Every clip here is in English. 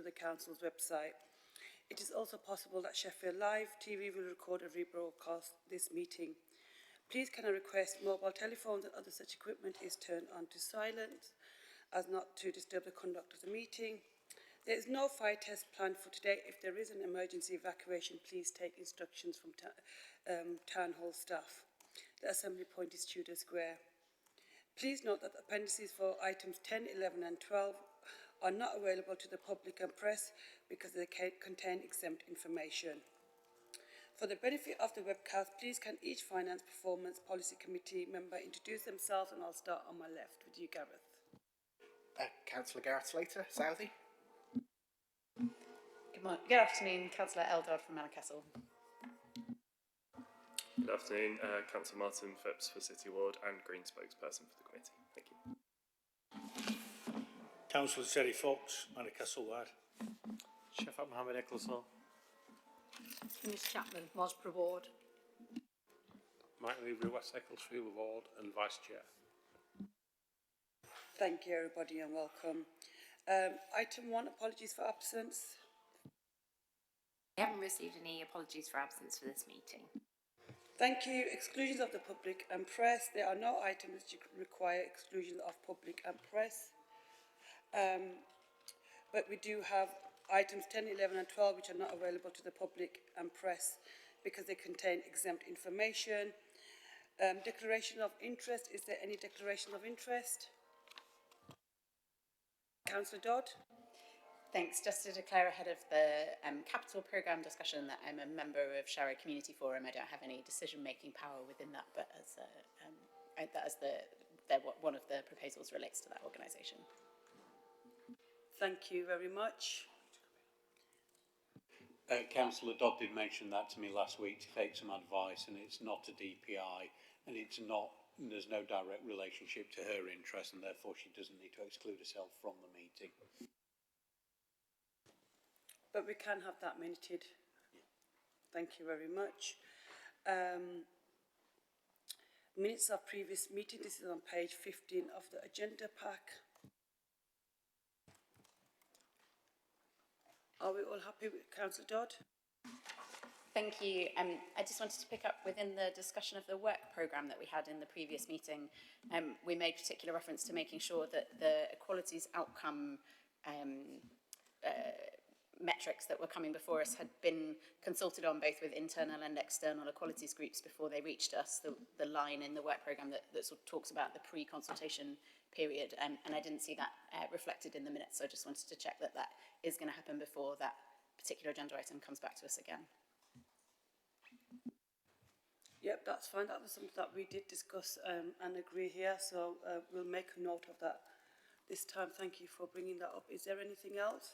to the Council's website. It is also possible that Sheffield Live TV will record and rebroadcast this meeting. Please can I request mobile telephones and other such equipment is turned on to silent as not to disturb the conduct of the meeting. There is no fire test planned for today. If there is an emergency evacuation, please take instructions from Town Hall staff. The assembly point is Tudor Square. Please note that the appendices for items 10, 11 and 12 are not available to the public and press because they contain exempt information. For the benefit of the webcast, please can each Finance Performance Policy Committee member introduce themselves, and I'll start on my left with you, Gareth. Councillor Gareth Slater, Southie. Good afternoon, Councillor Eldard from Castle. Good afternoon, Councillor Martin Phipps for City Ward and Green spokesperson for the committee. Thank you. Councillor Terry Fox, Castle Ward. Sheffield Mohammed Ecclesall. Miss Chapman, Mosborough Ward. Mike Levery, West Ecclesfield Ward and Vice Chair. Thank you, everybody, and welcome. Item 1, apologies for absence. We haven't received any apologies for absence for this meeting. Thank you. Exclusions of the public and press. There are no items that require exclusion of public and press. But we do have items 10, 11 and 12 which are not available to the public and press because they contain exempt information. Declaration of interest. Is there any declaration of interest? Councillor Dodd. Thanks. Just to declare ahead of the capital programme discussion that I'm a member of Sharrow Community Forum. I don't have any decision-making power within that, but as one of the proposals relates to that organisation. Thank you very much. Councillor Dodd did mention that to me last week to take some advice, and it's not a DPI, and there's no direct relationship to her interest, and therefore she doesn't need to exclude herself from the meeting. But we can have that minuted. Yeah. Thank you very much. Minutes of previous meeting. This is on page 15 of the agenda pack. Are we all happy with Councillor Dodd? Thank you. I just wanted to pick up within the discussion of the work programme that we had in the previous meeting. We made particular reference to making sure that the equalities outcome metrics that were coming before us had been consulted on both with internal and external equalities groups before they reached us. The line in the work programme that sort of talks about the pre-consultation period, and I didn't see that reflected in the minutes, so I just wanted to check that that is going to happen before that particular agenda item comes back to us again. Yep, that's fine. That was something that we did discuss and agree here, so we'll make a note of that this time. Thank you for bringing that up. Is there anything else?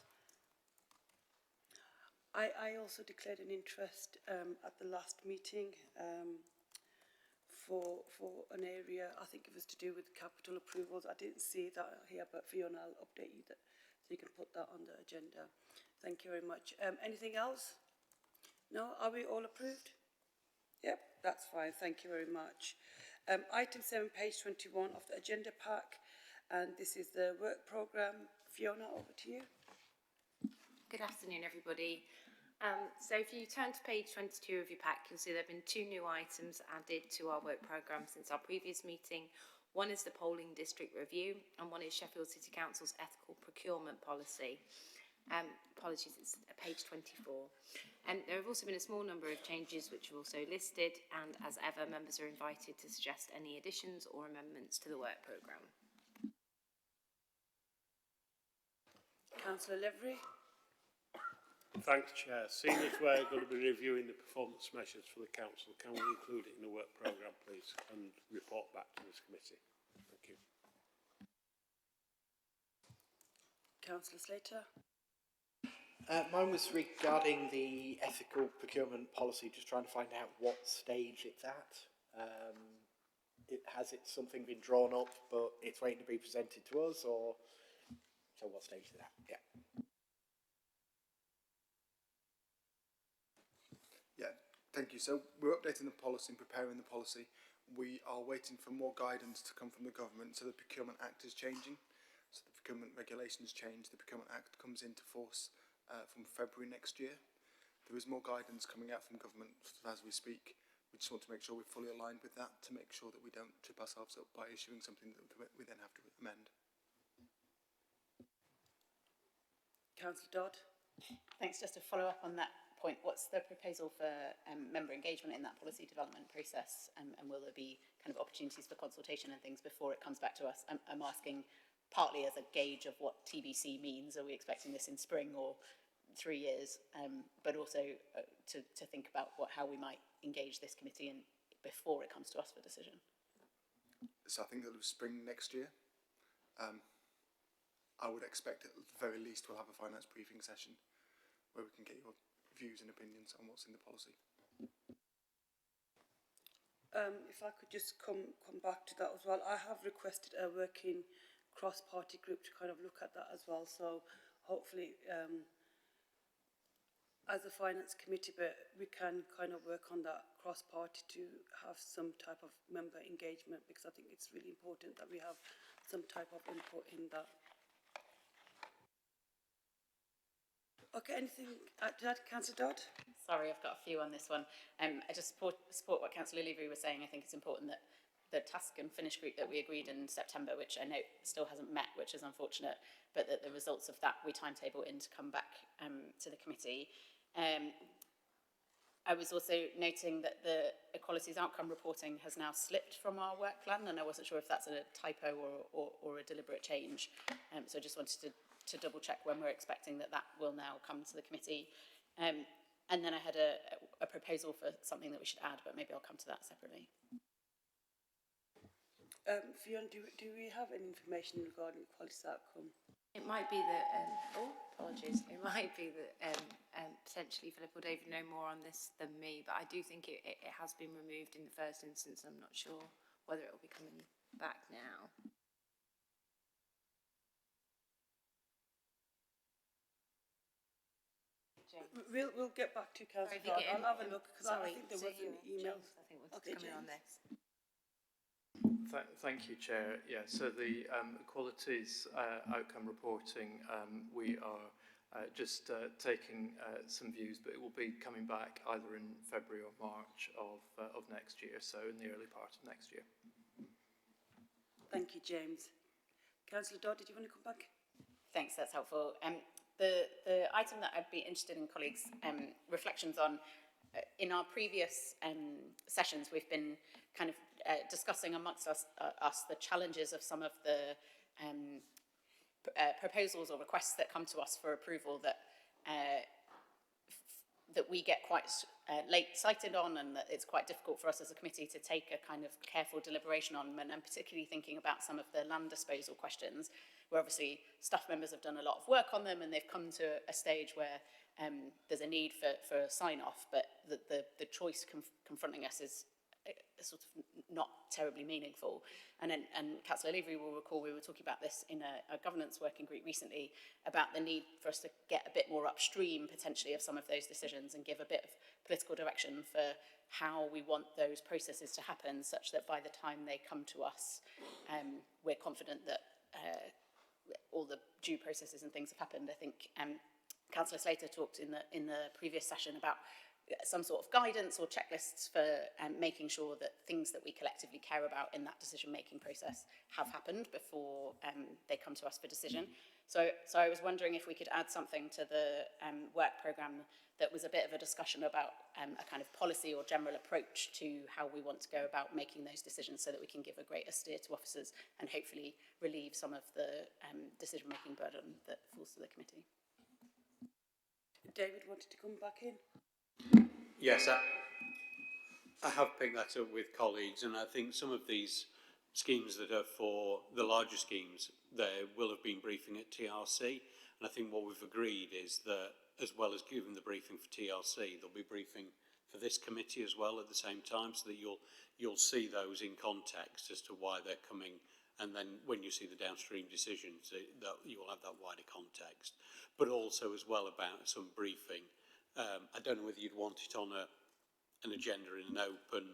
I also declared an interest at the last meeting for an area. I think it was to do with capital approvals. I didn't see that here, but Fiona, I'll update you that so you can put that on the agenda. Thank you very much. Anything else? No? Are we all approved? Yep, that's fine. Thank you very much. Item 7, page 21 of the agenda pack, and this is the work programme. Fiona, over to you. Good afternoon, everybody. So if you turn to page 22 of your pack, you'll see there have been 2 new items added to our work programme since our previous meeting. One is the polling district review, and one is Sheffield City Council's ethical procurement policy. Apologies, it's page 24. And there have also been a small number of changes which are also listed, and as ever, members are invited to suggest any additions or amendments to the work programme. Councillor Levery. Thanks, Chair. Seeing as we're going to be reviewing the performance measures for the Council, can we include it in the work programme, please, and report back to this committee? Thank you. Councillor Slater. Mine was regarding the ethical procurement policy, just trying to find out what stage it's at. Has something been drawn up, but it's waiting to be presented to us, or so what stage is it at? Yeah. Yeah, thank you. So we're updating the policy and preparing the policy. We are waiting for more guidance to come from the government, so the Procurement Act is changing. So the procurement regulations change, the Procurement Act comes into force from February next year. There is more guidance coming out from government as we speak. We just want to make sure we're fully aligned with that to make sure that we don't trip ourselves up by issuing something that we then have to amend. Councillor Dodd. Thanks. Just to follow up on that point, what's the proposal for member engagement in that policy development process, and will there be kind of opportunities for consultation and things before it comes back to us? I'm asking partly as a gauge of what TBC means. Are we expecting this in spring or 3 years? But also to think about how we might engage this committee in before it comes to us for decision. So I think that it was spring next year. I would expect at the very least we'll have a finance briefing session where we can get your views and opinions on what's in the policy. If I could just come back to that as well, I have requested a working cross-party group to kind of look at that as well. So hopefully, as a finance committee, but we can kind of work on that cross-party to have some type of member engagement, because I think it's really important that we have some type of input in that. Okay, anything to add, Councillor Dodd? Sorry, I've got a few on this one. I just support what Councillor Levy was saying. I think it's important that the task and finish group that we agreed in September, which I know still hasn't met, which is unfortunate, but that the results of that we timetable in to come back to the committee. I was also noting that the equalities outcome reporting has now slipped from our work plan, and I wasn't sure if that's a typo or a deliberate change. So I just wanted to double check when we're expecting that will now come to the committee. And then I had a proposal for something that we should add, but maybe I'll come to that separately. Fiona, do we have any information regarding equalities outcome? It might be that, apologies, it might be that potentially Philip or David know more on this than me, but I do think it has been removed in the first instance. I'm not sure whether it will be coming back now. We'll get back to Councillor Dodd. I'll have a look, because I think there was an email. James, I think was coming on this. Thank you, Chair. Yeah, so the equalities outcome reporting, we are just taking some views, but it will be coming back either in February or March of next year, so in the early part of next year. Thank you, James. Councillor Dodd, did you want to come back? Thanks, that's helpful. The item that I'd be interested in colleagues' reflections on, in our previous sessions, we've been kind of discussing amongst us the challenges of some of the proposals or requests that come to us for approval that we get quite late sighted on, and that it's quite difficult for us as a committee to take a kind of careful deliberation on, and I'm particularly thinking about some of the land disposal questions, where obviously staff members have done a lot of work on them and they've come to a stage where there's a need for sign-off, but the choice confronting us is sort of not terribly meaningful. And Councillor Levy will recall we were talking about this in a governance working group recently, about the need for us to get a bit more upstream potentially of some of those decisions and give a bit of political direction for how we want those processes to happen, such that by the time they come to us, we're confident that all the due processes and things have happened. I think Councillor Slater talked in the previous session about some sort of guidance or checklists for making sure that things that we collectively care about in that decision-making process have happened before they come to us for decision. So I was wondering if we could add something to the work programme that was a bit of a discussion about a kind of policy or general approach to how we want to go about making those decisions, so that we can give a greater steer to officers and hopefully relieve some of the decision-making burden that falls to the committee. David wanted to come back in. Yes, I have picked that up with colleagues, and I think some of these schemes that are for the larger schemes, there will have been briefing at TRC, and I think what we've agreed is that, as well as giving the briefing for TRC, there'll be briefing for this committee as well at the same time, so that you'll see those in context as to why they're coming, and then when you see the downstream decisions, that you'll have that wider context. But also as well about some briefing. I don't know whether you'd want it on an agenda in an open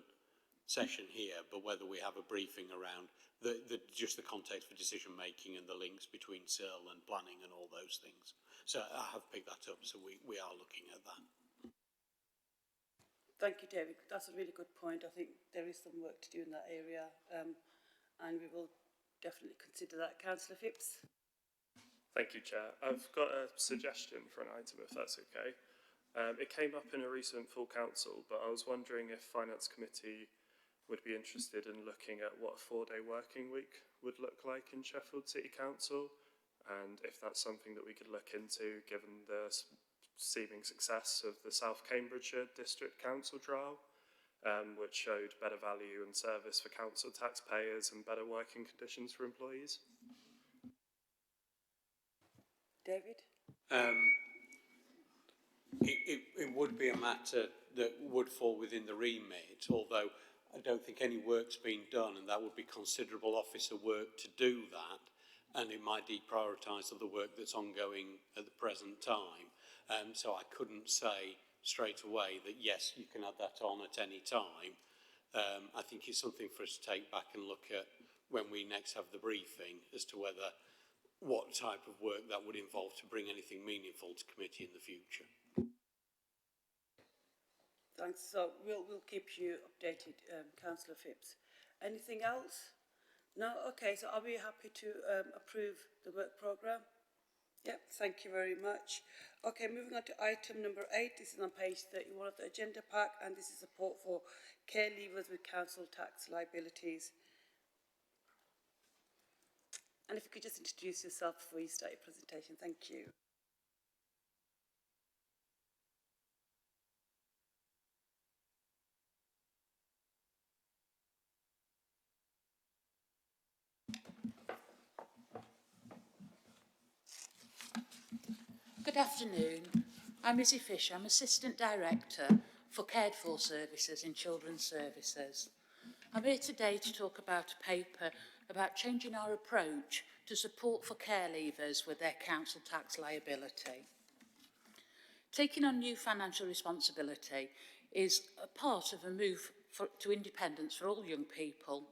session here, but whether we have a briefing around just the context for decision making and the links between CIL and planning and all those things. So I have picked that up, so we are looking at that. Thank you, David. That's a really good point. I think there is some work to do in that area, and we will definitely consider that. Councillor Phipps? Thank you, Chair. I've got a suggestion for an item, if that's okay. It came up in a recent full council, but I was wondering if Finance Committee would be interested in looking at what a 4-day working week would look like in Sheffield City Council, and if that's something that we could look into given the seeming success of the South Cambridgeshire District Council trial, which showed better value and service for council taxpayers and better working conditions for employees. David? It would be a matter that would fall within the remit, although I don't think any work's been done, and that would be considerable officer work to do that, and it might deprioritise other work that's ongoing at the present time. So I couldn't say straight away that yes, you can add that on at any time. I think it's something for us to take back and look at when we next have the briefing as to what type of work that would involve to bring anything meaningful to committee in the future. Thanks. So we'll keep you updated, Councillor Phipps. Anything else? No? Okay, so are we happy to approve the work programme? Yep, thank you very much. Okay, moving on to item number 8. This is on page 31 of the agenda pack, and this is support for care leavers with council tax liabilities. And if you could just introduce yourself before you start your presentation. Thank you. Good afternoon. I'm Izzy Fisher. I'm Assistant Director for Cared For Services in Children's Services. I'm here today to talk about a paper about changing our approach to support for care leavers with their council tax liability. Taking on new financial responsibility is a part of a move to independence for all young people.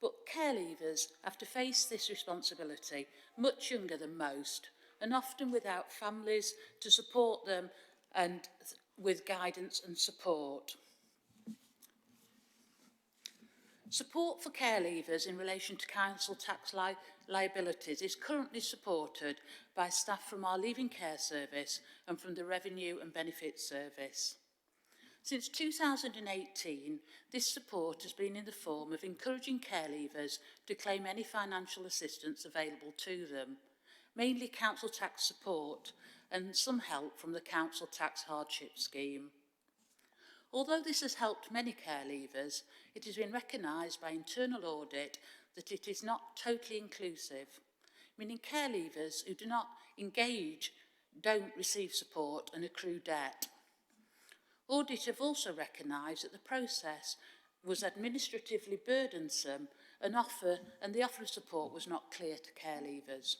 But care leavers have to face this responsibility much younger than most, and often without families to support them and with guidance and support. Support for care leavers in relation to council tax liabilities is currently supported by staff from our Leaving Care Service and from the Revenue and Benefits Service. Since 2018, this support has been in the form of encouraging care leavers to claim any financial assistance available to them, mainly council tax support and some help from the Council Tax Hardship Scheme. Although this has helped many care leavers, it has been recognised by internal audit that it is not totally inclusive, meaning care leavers who do not engage don't receive support and accrue debt. Audit have also recognised that the process was administratively burdensome and the offer of support was not clear to care leavers.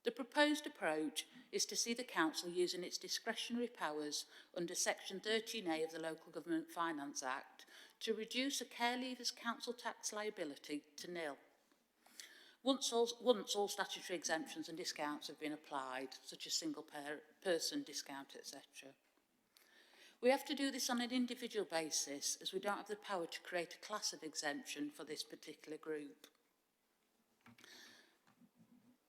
The proposed approach is to see the Council using its discretionary powers under Section 13A of the Local Government Finance Act to reduce a care leaver's council tax liability to nil, once all statutory exemptions and discounts have been applied, such as single person discount, etc. We have to do this on an individual basis, as we don't have the power to create a class of exemption for this particular group.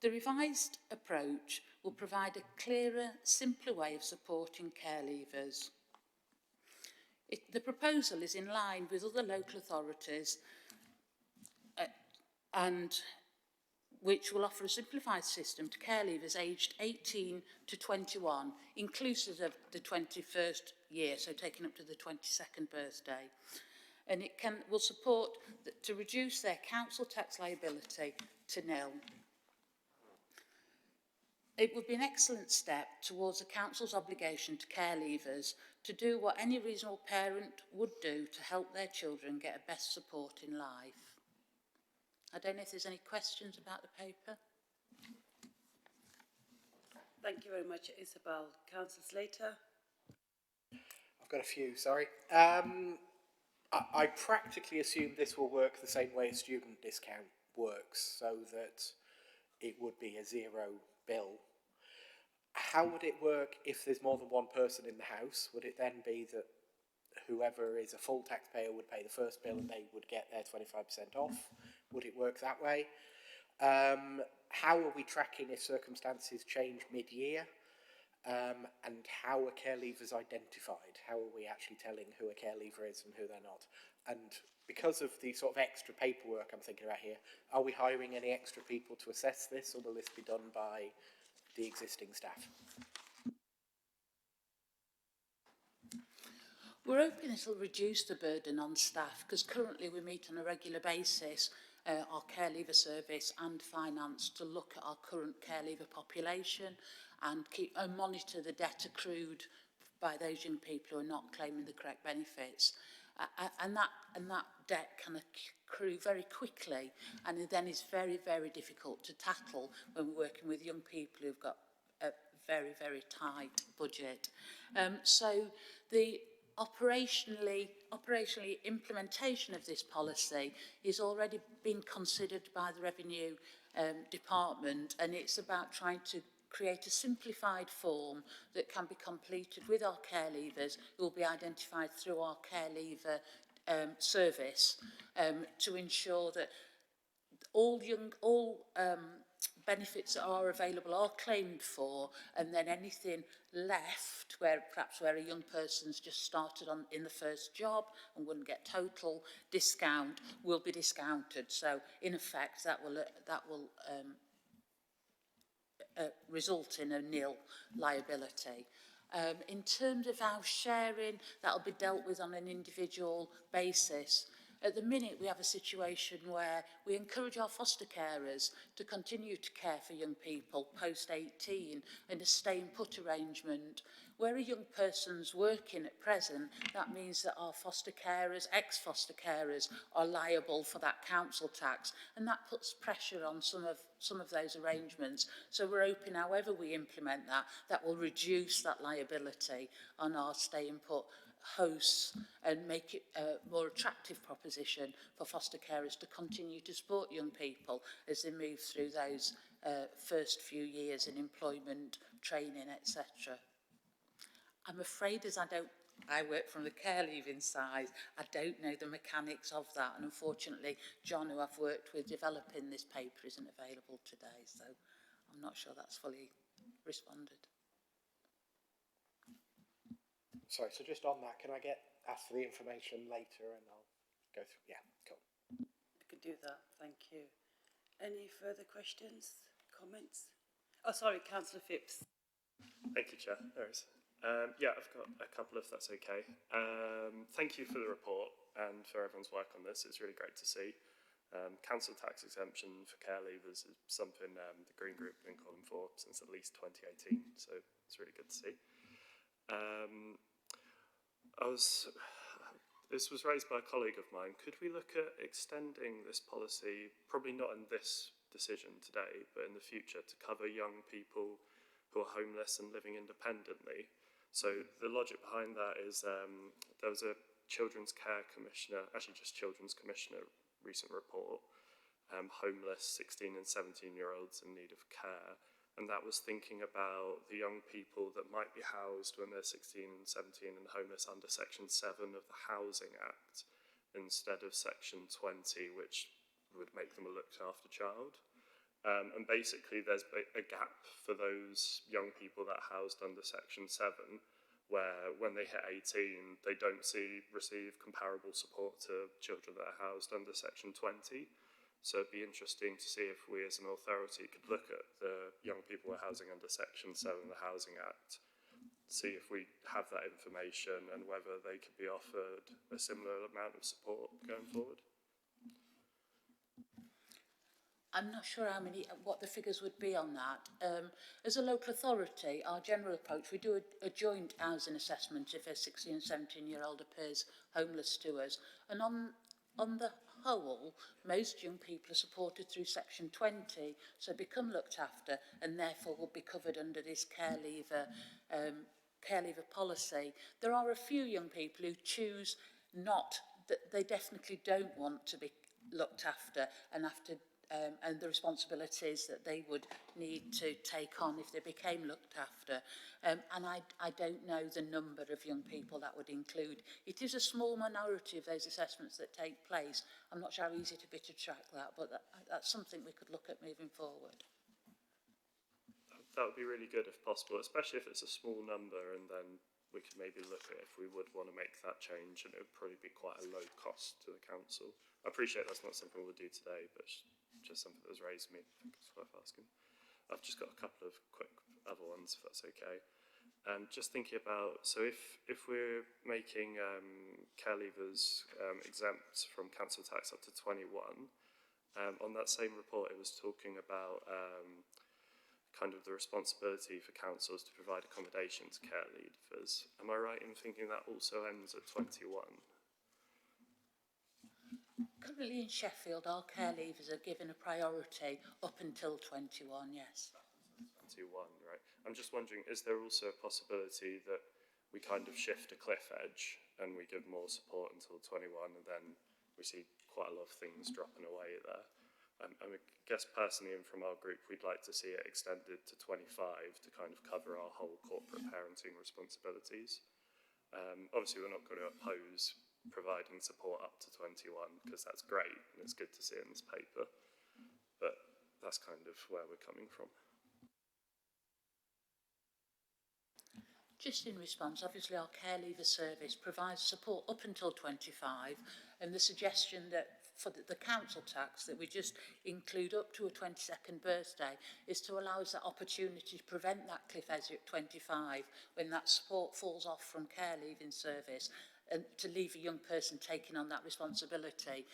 The revised approach will provide a clearer, simpler way of supporting care leavers. The proposal is in line with other local authorities and which will offer a simplified system to care leavers aged 18 to 21, inclusive of the 21st year, so taken up to the 22nd birthday. And it will support to reduce their council tax liability to nil. It would be an excellent step towards the Council's obligation to care leavers to do what any reasonable parent would do to help their children get a best support in life. I don't know if there's any questions about the paper. Thank you very much, Isabel. Councillor Slater? I've got a few, sorry. I I practically assume this will work the same way a student discount works, so that it would be a zero bill. How would it work if there's more than one person in the house? Would it then be that whoever is a full taxpayer would pay the first bill and they would get their 25% off? Would it work that way? How are we tracking if circumstances change mid-year? And how are care leavers identified? How are we actually telling who a care leaver is and who they're not? And because of the sort of extra paperwork I'm thinking about here, are we hiring any extra people to assess this, or will this be done by the existing staff? We're hoping it'll reduce the burden on staff, because currently we meet on a regular basis, our care leaver service and finance, to look at our current care leaver population and monitor the debt accrued by those young people who are not claiming the correct benefits. And that debt can accrue very quickly, and it then is very, very difficult to tackle when we're working with young people who've got a very, very tight budget. So the operationally implementation of this policy is already being considered by the Revenue Department, and it's about trying to create a simplified form that can be completed with our care leavers, who will be identified through our care leaver service, to ensure that all benefits that are available are claimed for, and then anything left, where a young person's just started in the first job and wouldn't get total discount, will be discounted. So in effect, that will result in a nil liability. In terms of our sharing, that will be dealt with on an individual basis. At the minute, we have a situation where we encourage our foster carers to continue to care for young people post-18 in a stay-and-put arrangement. Where a young person's working at present, that means that our foster carers, ex-foster carers, are liable for that council tax, and that puts pressure on some of those arrangements. So we're hoping, however we implement that, that will reduce that liability on our stay-and-put hosts and make it a more attractive proposition for foster carers to continue to support young people as they move through those first few years in employment, training, etc. I'm afraid, as I work from the care leaving side, I don't know the mechanics of that, and unfortunately John, who I've worked with developing this paper, isn't available today, so I'm not sure that's fully responded. Sorry, so just on that, can I ask for the information later and I'll go through? Yeah, cool. We can do that, thank you. Any further questions, comments? Oh, sorry, Councillor Phipps. Thank you, Chair. There is. Yeah, I've got a couple if that's okay. Thank you for the report and for everyone's work on this. It's really great to see. Council tax exemption for care leavers is something the Green Group have been calling for since at least 2018, so it's really good to see. This was raised by a colleague of mine. Could we look at extending this policy, probably not in this decision today, but in the future, to cover young people who are homeless and living independently? So the logic behind that is there was a Children's Care Commissioner, actually just Children's Commissioner recent report, homeless 16 and 17-year-olds in need of care. And that was thinking about the young people that might be housed when they're 16 and 17 and homeless under Section 7 of the Housing Act instead of Section 20, which would make them a looked-after child. And basically there's a gap for those young people that are housed under Section 7, where when they hit 18, they don't receive comparable support to children that are housed under Section 20. So it'd be interesting to see if we as an authority could look at the young people we're housing under Section 7 of the Housing Act, see if we have that information and whether they could be offered a similar amount of support going forward. I'm not sure what the figures would be on that. As a local authority, our general approach, we do a joint housing assessment if a 16 and 17-year-old appears homeless to us. And on the whole, most young people are supported through Section 20, so become looked after and therefore will be covered under this care leaver policy. There are a few young people who choose not that they definitely don't want to be looked after and and the responsibilities that they would need to take on if they became looked after. And I don't know the number of young people that would include. It is a small minority of those assessments that take place. I'm not sure how easy it would be to track that, but that's something we could look at moving forward. That would be really good if possible, especially if it's a small number, and then we could maybe look at if we would want to make that change, and it would probably be quite a low cost to the council. I appreciate that's not something we'll do today, but just something that was raised to me. I think it's worth asking. I've just got a couple of quick other ones, if that's okay. Just thinking about, so if we're making care leavers exempt from council tax up to 21, on that same report it was talking about kind of the responsibility for councils to provide accommodation to care leavers. Am I right in thinking that also ends at 21? Currently in Sheffield, our care leavers are given a priority up until 21, yes. 21, right. I'm just wondering, is there also a possibility that we kind of shift a cliff edge and we give more support until 21, and then we see quite a lot of things dropping away there? I guess personally, and from our group, we'd like to see it extended to 25 to kind of cover our whole corporate parenting responsibilities. Obviously, we're not going to oppose providing support up to 21 because that's great and it's good to see in this paper, but that's kind of where we're coming from. Just in response, obviously our care leaver service provides support up until 25, and the suggestion that for the council tax that we just include up to a 22nd birthday is to allow us that opportunity to prevent that cliff edge at 25 when that support falls off from care leaving service, and to leave a young person taking on that responsibility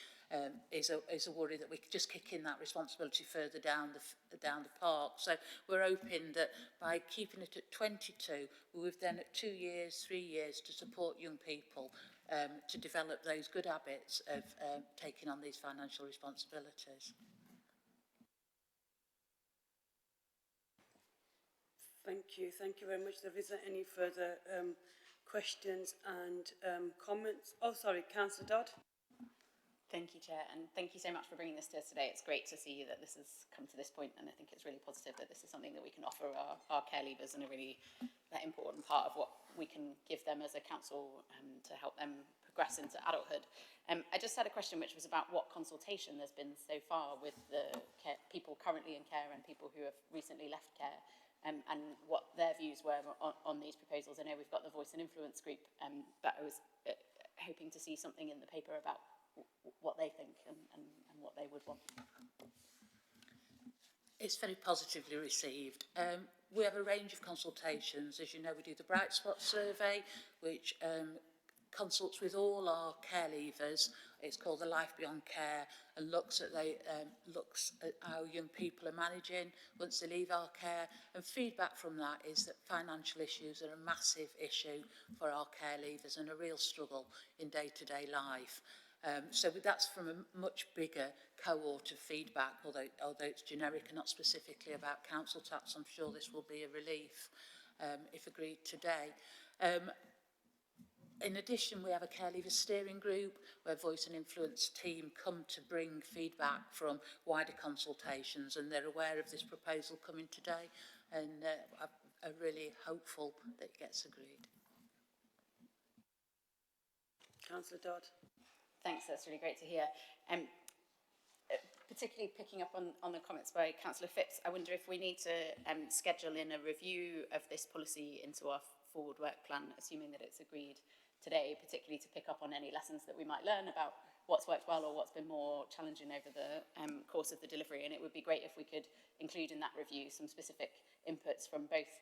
is a worry that we could just kick in that responsibility further down the park. So we're hoping that by keeping it at 22, we've then at 2 years, 3 years to support young people to develop those good habits of taking on these financial responsibilities. Thank you very much. There isn't any further questions and comments. Oh, sorry, Councillor Dodd. Thank you, Chair, and thank you so much for bringing this to us today. It's great to see that this has come to this point, and I think it's really positive that this is something that we can offer our care leavers, and a really important part of what we can give them as a council to help them progress into adulthood. I just had a question which was about what consultation there's been so far with the people currently in care and people who have recently left care, and what their views were on these proposals. I know we've got the Voice and Influence group, but I was hoping to see something in the paper about what they think and what they would want. It's very positively received. We have a range of consultations. As you know, we do the Bright Spot survey, which consults with all our care leavers. It's called the Life Beyond Care, and looks at how young people are managing once they leave our care. And feedback from that is that financial issues are a massive issue for our care leavers and a real struggle in day-to-day life. So that's from a much bigger cohort of feedback, although it's generic and not specifically about council tax. I'm sure this will be a relief if agreed today. In addition, we have a care leaver steering group where Voice and Influence team come to bring feedback from wider consultations, and they're aware of this proposal coming today, and are really hopeful that it gets agreed. Councillor Dodd. Thanks, that's really great to hear. Particularly picking up on the comments by Councillor Phipps, I wonder if we need to schedule in a review of this policy into our forward work plan, assuming that it's agreed today, particularly to pick up on any lessons that we might learn about what's worked well or what's been more challenging over the course of the delivery. And it would be great if we could include in that review some specific inputs from both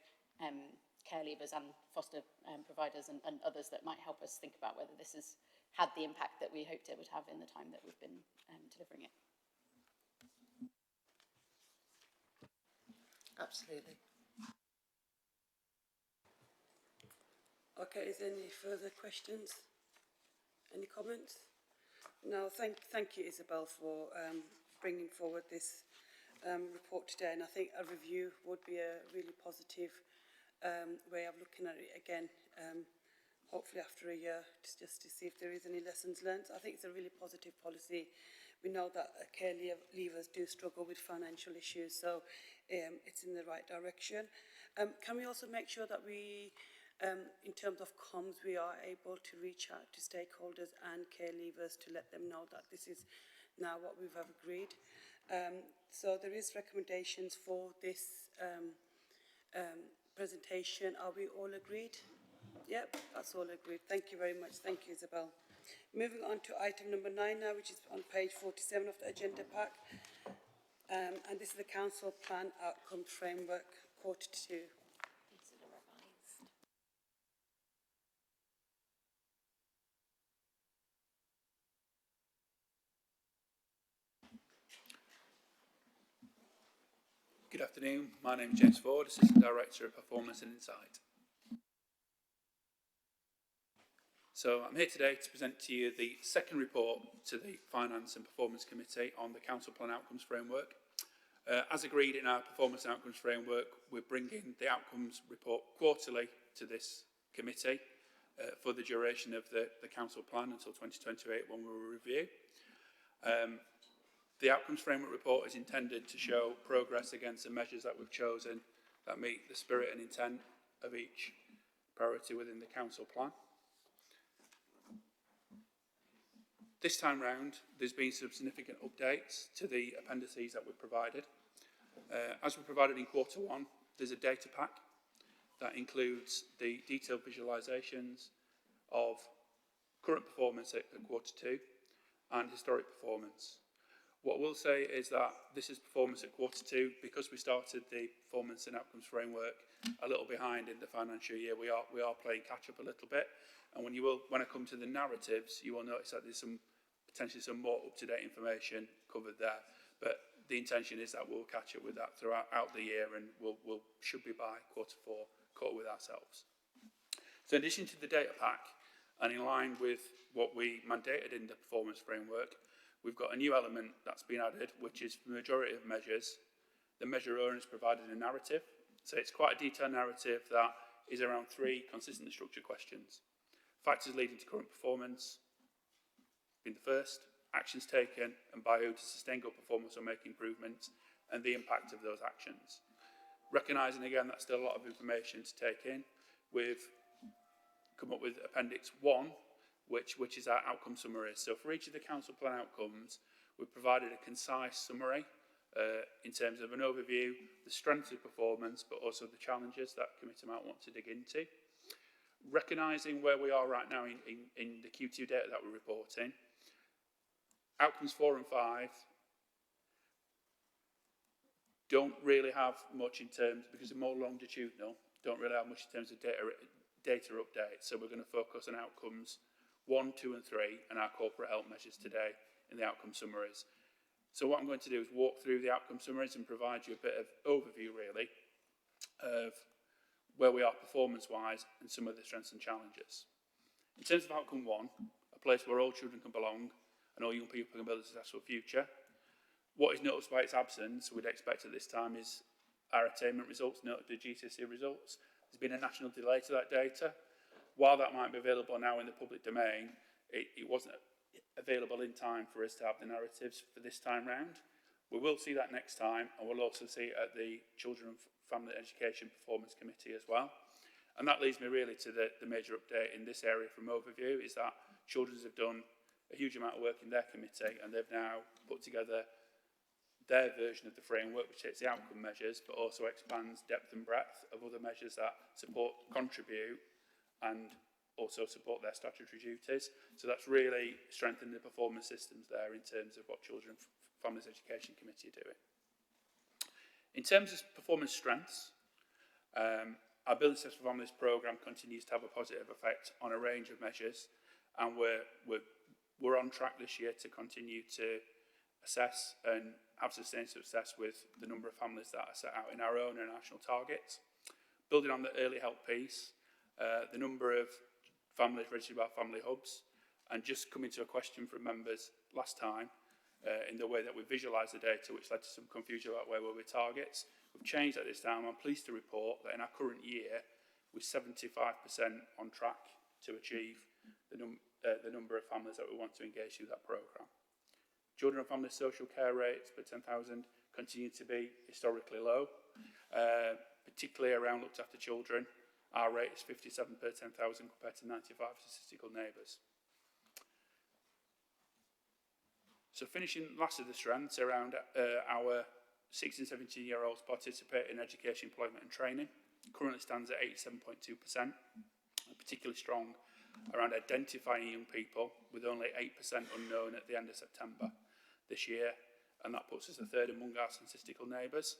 care leavers and foster providers and others that might help us think about whether this has had the impact that we hoped it would have in the time that we've been delivering it. Absolutely. Okay, is there any further questions? Any comments? No, thank you, Isabel, for bringing forward this report today, and I think a review would be a really positive way of looking at it again. hopefully after a year, just to see if there is any lessons learned. I think it's a really positive policy. We know that care leavers do struggle with financial issues, so it's in the right direction. Can we also make sure that we, in terms of comms, we are able to reach out to stakeholders and care leavers to let them know that this is now what we've agreed? So there is recommendations for this presentation. Are we all agreed? Yep, that's all agreed. Thank you very much. Thank you, Isabel. Moving on to item number 9 now, which is on page 47 of the agenda pack. And this is the Council Plan Outcomes Framework, Quarter 2. Consider revised. Good afternoon, my name is James Ford, Assistant Director of Performance and Insight. So I'm here today to present to you the second report to the Finance and Performance Committee on the Council Plan Outcomes Framework. As agreed in our Performance and Outcomes Framework, we're bringing the Outcomes report quarterly to this committee for the duration of the Council Plan until 2028 when we'll review. The Outcomes Framework report is intended to show progress against the measures that we've chosen that meet the spirit and intent of each priority within the Council Plan. This time round, there's been some significant updates to the appendices that we've provided. As we provided in quarter 1, there's a data pack that includes the detailed visualisations of current performance at quarter 2 and historic performance. What we'll say is that this is performance at quarter 2 because we started the Performance and Outcomes Framework a little behind in the financial year. We are playing catch up a little bit, and when I come to the narratives, you will notice that there's potentially some more up-to-date information covered there. But the intention is that we'll catch up with that throughout the year, and we'll should be by quarter 4 caught with ourselves. So in addition to the data pack, and in line with what we mandated in the performance framework, we've got a new element that's been added, which is for the majority of measures, the measure owner has provided a narrative. So it's quite a detailed narrative that is around 3 consistent and structured questions. Factors leading to current performance being the first, actions taken and by who to sustain good performance or make improvements, and the impact of those actions. Recognising again that's still a lot of information to take in, we've come up with Appendix 1, which is our outcome summaries. So for each of the council plan outcomes, we've provided a concise summary in terms of an overview, the strengths of performance, but also the challenges that committee might want to dig into. Recognising where we are right now in the Q2 data that we're reporting, outcomes 4 and 5 don't really have much in terms, because they're more longitudinal, don't really have much in terms of data updates. So we're going to focus on outcomes 1, 2 and 3 and our corporate health measures today in the outcome summaries. So what I'm going to do is walk through the outcome summaries and provide you a bit of overview really of where we are performance-wise and some of the strengths and challenges. In terms of outcome 1, a place where all children can belong and all young people can build a successful future, what is noticed by its absence, we'd expect at this time, is our attainment results, notably GCSE results. There's been a national delay to that data. While that might be available now in the public domain, it wasn't available in time for us to have the narratives for this time round. We will see that next time, and we'll also see it at the Children and Family Education Performance Committee as well. And that leads me really to the major update in this area from overview, is that Children's have done a huge amount of work in their committee, and they've now put together their version of the framework, which takes the outcome measures, but also expands depth and breadth of other measures that support, contribute, and also support their statutory duties. So that's really strengthened the performance systems there in terms of what Children and Families Education Committee are doing. In terms of performance strengths, our Building Success for Families programme continues to have a positive effect on a range of measures, and we're on track this year to continue to assess and have sustained success with the number of families that are set out in our own and national targets. Building on the early help piece, the number of families registered by family hubs, and just coming to a question from members last time in the way that we visualise the data, which led to some confusion about where were we targets. We've changed at this time. I'm pleased to report that in our current year, we're 75% on track to achieve the number of families that we want to engage through that programme. Children and family social care rates per 10,000 continue to be historically low, particularly around looked after children. Our rate is 57 per 10,000 compared to 95 statistical neighbours. So finishing last of the strands around our 16 and 17-year-olds participate in education, employment and training. Currently stands at 87.2%, particularly strong around identifying young people, with only 8% unknown at the end of September this year, and that puts us a third among our statistical neighbours.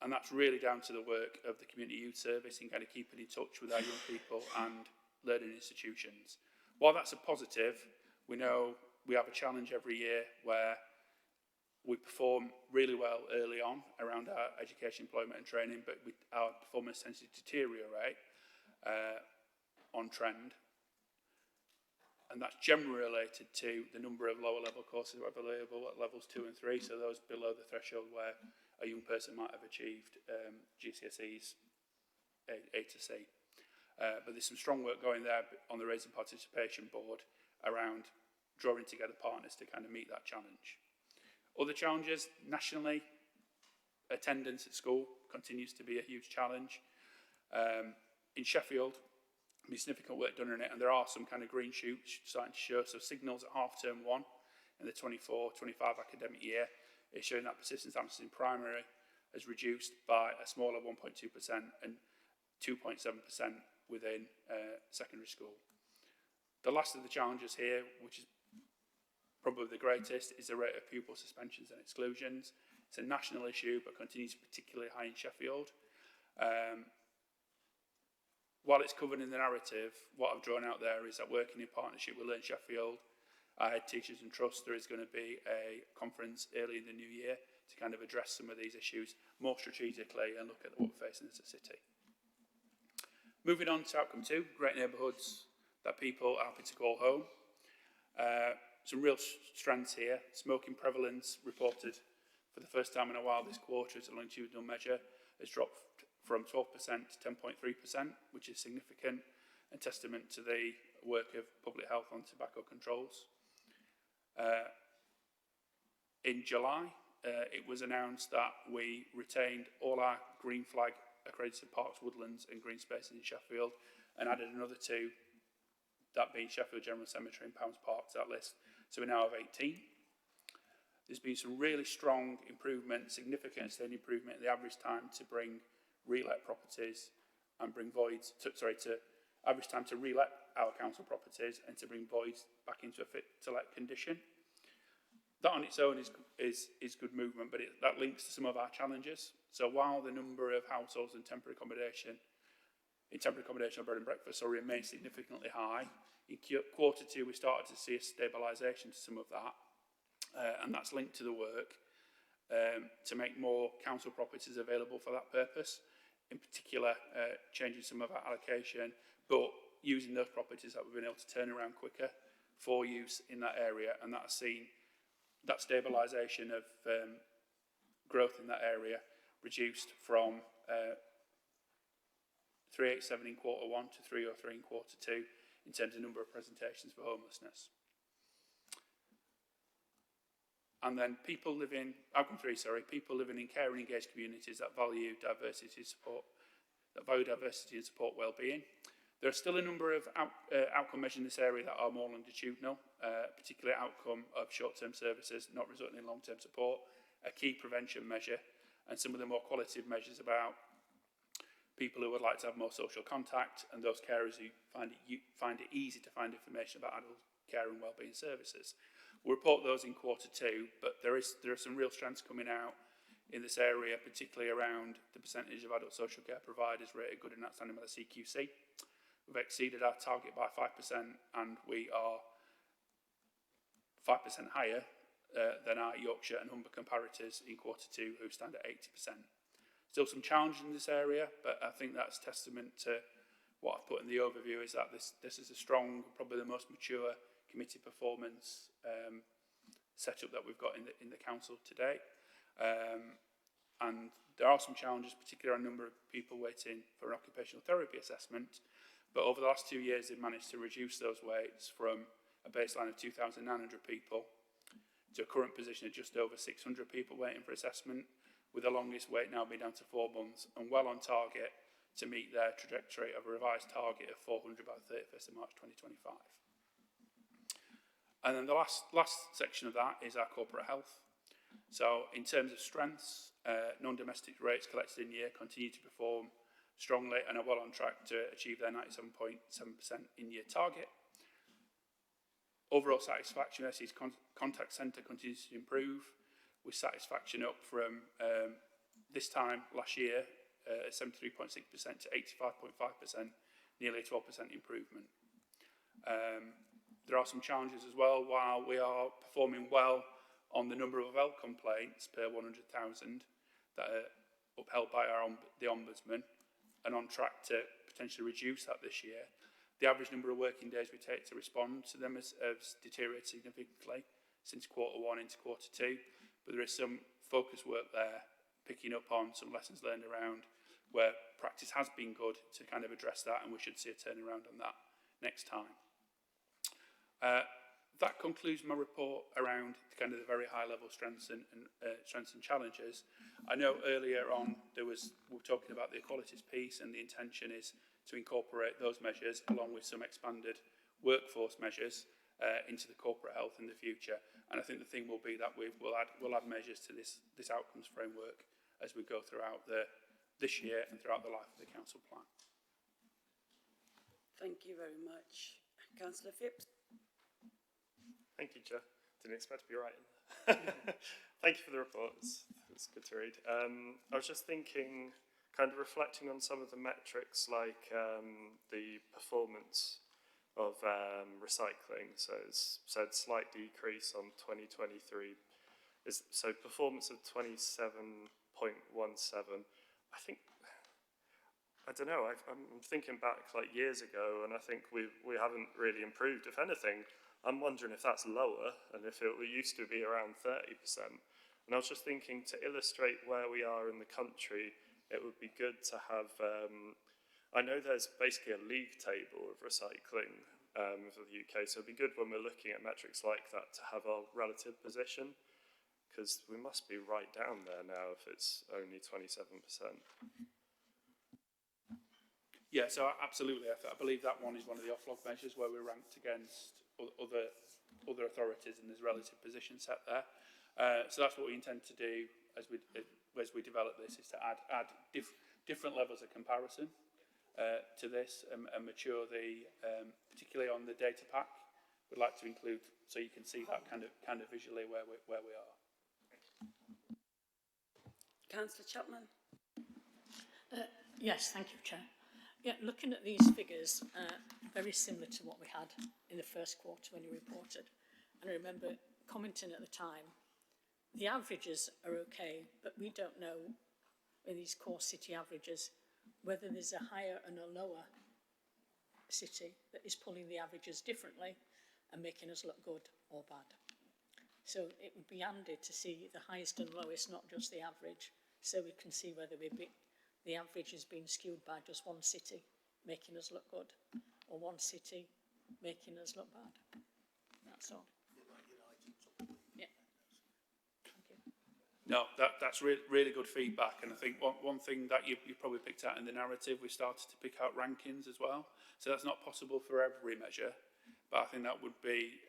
And that's really down to the work of the Community Youth Service in kind of keeping in touch with our young people and learning institutions. While that's a positive, we know we have a challenge every year where we perform really well early on around our education, employment and training, but our performance tends to deteriorate on trend. And that's generally related to the number of lower level courses that are available at levels 2 and 3, so those below the threshold where a young person might have achieved GCSEs A to C. But there's some strong work going there on the Raising Participation Board around drawing together partners to kind of meet that challenge. Other challenges, nationally, attendance at school continues to be a huge challenge. In Sheffield, there's significant work done on it, and there are some kind of green shoots starting to show. So signals at half-term 1 in the 24-25 academic year is showing that persistence absence in primary has reduced by a smaller 1.2% and 2.7% within secondary school. The last of the challenges here, which is probably the greatest, is the rate of pupil suspensions and exclusions. It's a national issue, but continues particularly high in Sheffield. While it's covered in the narrative, what I've drawn out there is that working in partnership with Learn Sheffield, our head teachers and trust, there is going to be a conference early in the new year to kind of address some of these issues more strategically and look at what we're facing as a city. Moving on to outcome 2, great neighbourhoods that people are happy to call home. Some real strengths here. Smoking prevalence reported for the first time in a while this quarter as a longitudinal measure has dropped from 12% to 10.3%, which is significant and testament to the work of public health on tobacco controls. In July, it was announced that we retained all our green flag accredited parks, woodlands and green spaces in Sheffield and added another 2, that being Sheffield General Cemetery and Pounds Park to that list. So we now have 18. There's been some really strong improvement, significant sustained improvement in the average time to bring relet properties and bring voids, average time to relet our council properties and to bring voids back into a fit to let condition. That on its own is good movement, but that links to some of our challenges. So while the number of households in temporary accommodation or bed and breakfast will remain significantly high, in quarter 2 we started to see a stabilisation to some of that, and that's linked to the work to make more council properties available for that purpose, in particular changing some of our allocation, but using those properties that we've been able to turn around quicker for use in that area, and that has seen that stabilisation of growth in that area reduced from 387 in quarter 1 to 303 in quarter 2 in terms of number of presentations for homelessness. And then people living in care and engaged communities that value diversity and support well-being. There are still a number of outcome measures in this area that are more longitudinal, particularly outcome of short-term services not resulting in long-term support, a key prevention measure, and some of the more qualitative measures about people who would like to have more social contact and those carers who find it easy to find information about adult care and wellbeing services. We'll report those in quarter 2, but there are some real strengths coming out in this area, particularly around the percentage of adult social care providers rated good and outstanding by the CQC. We've exceeded our target by 5%, and we are 5% higher than our Yorkshire and Humber comparators in quarter 2, who stand at 80%. Still some challenges in this area, but I think that's testament to what I've put in the overview, is that this is a strong, probably the most mature committee performance setup that we've got in the council today. And there are some challenges, particularly a number of people waiting for an occupational therapy assessment, But over the last 2 years, they've managed to reduce those waits from a baseline of 2,900 people to a current position of just over 600 people waiting for assessment, with the longest wait now being down to 4 months, and well on target to meet their trajectory of a revised target of 400 by the 31st of March 2025. And then the last section of that is our corporate health. So in terms of strengths, non-domestic rates collected in year continue to perform strongly and are well on track to achieve their 97.7% in-year target. Overall satisfaction, SE's contact centre continues to improve, with satisfaction up from this time last year, 73.6% to 85.5%, nearly a 12% improvement. There are some challenges as well. While we are performing well on the number of L complaints per 100,000 that are upheld by the Ombudsman, and on track to potentially reduce that this year, the average number of working days we take to respond to them has deteriorated significantly since Q1 into Q2, but there is some focus work there, picking up on some lessons learned around where practice has been good to kind of address that, and we should see a turnaround on that next time. That concludes my report around kind of the very high level strengths and challenges. I know earlier on we were talking about the equalities piece, and the intention is to incorporate those measures along with some expanded workforce measures into the corporate health in the future. And I think the thing will be that we'll add measures to this outcomes framework as we go throughout this year and throughout the life of the council plan. Thank you very much. Councillor Phipps. Thank you, Chair. Didn't expect to be right. Thank you for the report. It's good to read. I was just thinking, kind of reflecting on some of the metrics, like the performance of recycling. So it's said slight decrease on 2023. So performance of 27.17. I think, I don't know, I'm thinking back like years ago, and I think we haven't really improved. If anything, I'm wondering if that's lower, and if it used to be around 30%. And I was just thinking, to illustrate where we are in the country, it would be good to have, I know there's basically a league table of recycling for the UK, so it'd be good when we're looking at metrics like that to have our relative position, because we must be right down there now if it's only 27%. Yeah, so absolutely. I believe that one is one of the off-log measures where we're ranked against other authorities, and there's relative position set there. So that's what we intend to do as we develop this, is to add different levels of comparison to this and mature particularly on the data pack. We'd like to include, so you can see that kind of visually where we are. Councillor Chapman. Yes, thank you, Chair. Yeah, looking at these figures, very similar to what we had in the first quarter when you reported. And I remember commenting at the time, the averages are okay, but we don't know in these core city averages whether there's a higher and a lower city that is pulling the averages differently and making us look good or bad. So it would be handy to see the highest and lowest, not just the average, so we can see whether the average is being skewed by just one city making us look good, or one city making us look bad. That's all. Yeah. Thank you. No, that's really good feedback, and I think one thing that you probably picked out in the narrative, we started to pick out rankings as well. So that's not possible for every measure, but I think that would be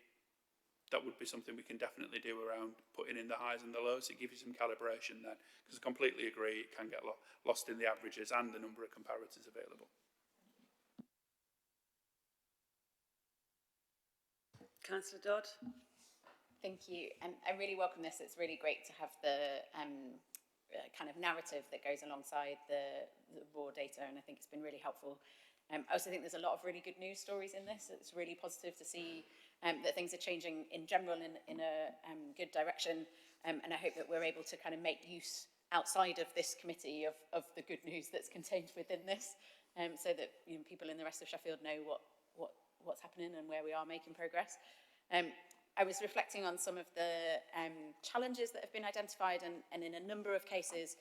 something we can definitely do around putting in the highs and the lows. It gives you some calibration then, because I completely agree it can get lost in the averages and the number of comparators available. Councillor Dodd. Thank you. I really welcome this. It's really great to have the kind of narrative that goes alongside the raw data, and I think it's been really helpful. I also think there's a lot of really good news stories in this. It's really positive to see that things are changing in general in a good direction, and I hope that we're able to kind of make use outside of this committee of the good news that's contained within this, so that people in the rest of Sheffield know what's happening and where we are making progress. I was reflecting on some of the challenges that have been identified, and in a number of cases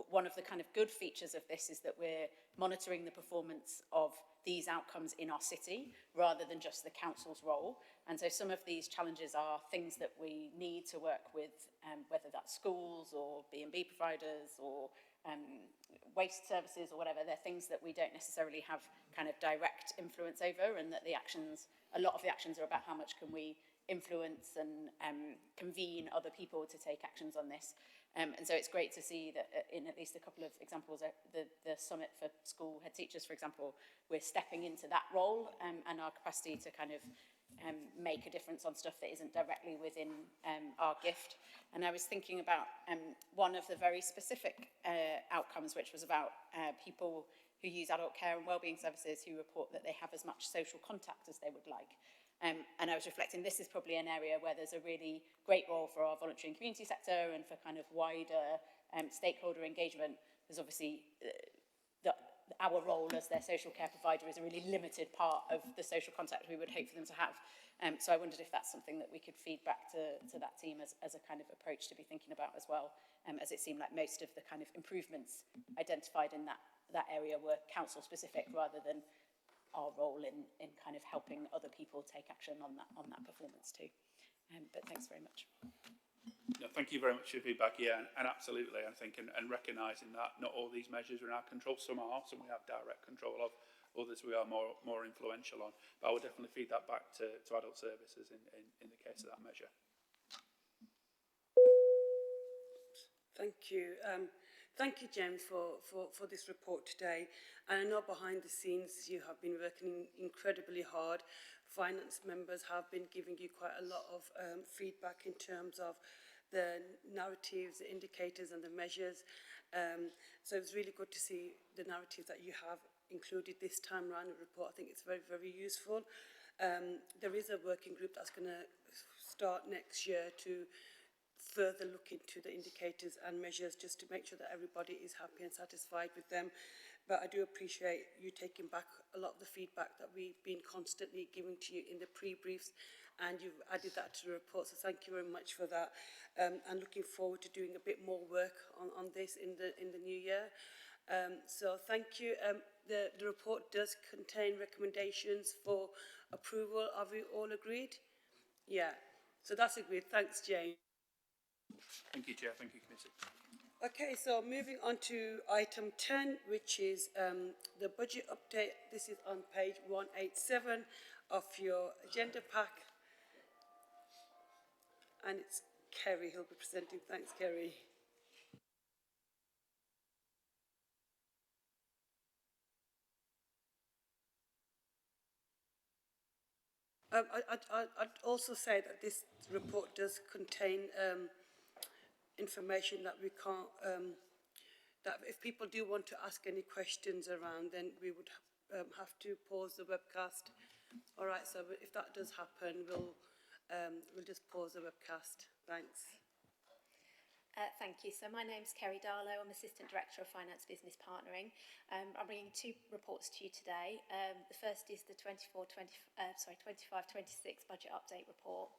one of the kind of good features of this is that we're monitoring the performance of these outcomes in our city rather than just the council's role. And so some of these challenges are things that we need to work with, whether that's schools or B&B providers or waste services or whatever. They're things that we don't necessarily have kind of direct influence over, and that the actions, a lot of the actions are about how much can we influence and convene other people to take actions on this. And so it's great to see that in at least a couple of examples, the Summit for School Head Teachers, for example, we're stepping into that role and our capacity to kind of make a difference on stuff that isn't directly within our gift. And I was thinking about one of the very specific outcomes, which was about people who use adult care and wellbeing services who report that they have as much social contact as they would like. And I was reflecting, this is probably an area where there's a really great role for our voluntary and community sector and for kind of wider stakeholder engagement. There's obviously our role as their social care provider is a really limited part of the social contact we would hope for them to have. So I wondered if that's something that we could feed back to that team as a kind of approach to be thinking about as well, as it seemed like most of the kind of improvements identified in that area were council specific rather than our role in kind of helping other people take action on that performance too. But thanks very much. No, thank you very much for your feedback. Yeah, and absolutely, I think, and recognising that not all these measures are in our control. Some are, some we have direct control of, others we are more influential on. But I would definitely feed that back to adult services in the case of that measure. Thank you. Thank you, James, for this report today. And I know behind the scenes you have been working incredibly hard. Finance members have been giving you quite a lot of feedback in terms of the narratives, the indicators and the measures. So it's really good to see the narratives that you have included this time around in the report. I think it's very, very useful. There is a working group that's going to start next year to further look into the indicators and measures just to make sure that everybody is happy and satisfied with them. But I do appreciate you taking back a lot of the feedback that we've been constantly giving to you in the pre-briefs, and you've added that to the report, so thank you very much for that. And looking forward to doing a bit more work on this in the new year. So thank you. The report does contain recommendations for approval. Are we all agreed? Yeah. So that's agreed. Thanks, Jane. Thank you, Chair. Thank you, Committee. Okay, so moving on to item 10, which is the budget update. This is on page 187 of your agenda pack. And it's Kerry who'll be presenting. Thanks, Kerry. I'd also say that this report does contain information that we can't, that if people do want to ask any questions around, then we would have to pause the webcast. All right, so if that does happen, we'll just pause the webcast. Thanks. Thank you. So my name's Kerry Darlow. I'm Assistant Director of Finance Business Partnering. I'm bringing two reports to you today. The first is the 25-26 budget update report.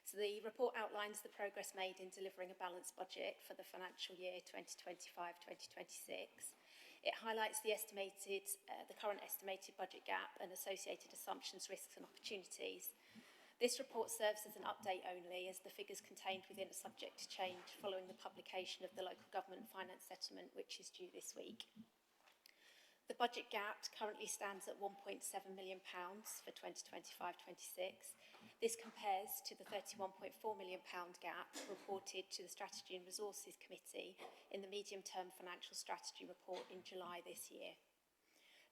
So the report outlines the progress made in delivering a balanced budget for the financial year 2025-2026. It highlights the current estimated budget gap and associated assumptions, risks and opportunities. This report serves as an update only, as the figures contained within are subject to change following the publication of the local government finance settlement, which is due this week. The budget gap currently stands at £1.7 million for 2025-26. This compares to the £31.4 million gap reported to the Strategy and Resources Committee in the Medium-Term Financial Strategy report in July this year.